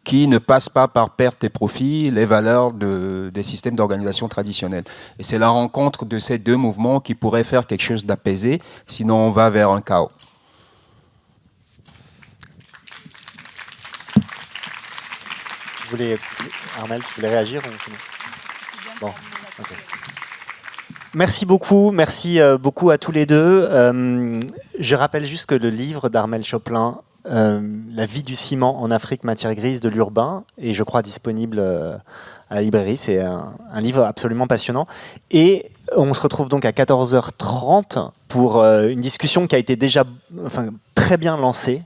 qui ne passe pas par perte et profit les valeurs des systèmes d'organisation traditionnels. Et c'est la rencontre de ces deux mouvements qui pourrait faire quelque chose d'apaisé, sinon on va vers un chaos. Armelle, tu voulais réagir ou... Bon, okay. Merci beaucoup à tous les deux. Je rappelle juste que le livre d'Armelle Choplin, La vie du ciment en Afrique, matière grise de l'urbain, est je crois disponible à la librairie. C'est un livre absolument passionnant. Et on se retrouve donc à 14h30 pour une discussion qui a été déjà très bien lancée.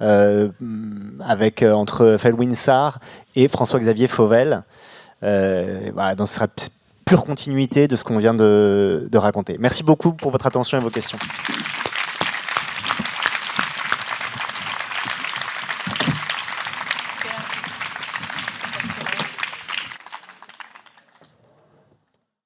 Entre Felwine Sarr et François-Xavier Fauvel. Donc ce sera pure continuité de ce qu'on vient de raconter. Merci beaucoup pour votre attention et vos questions.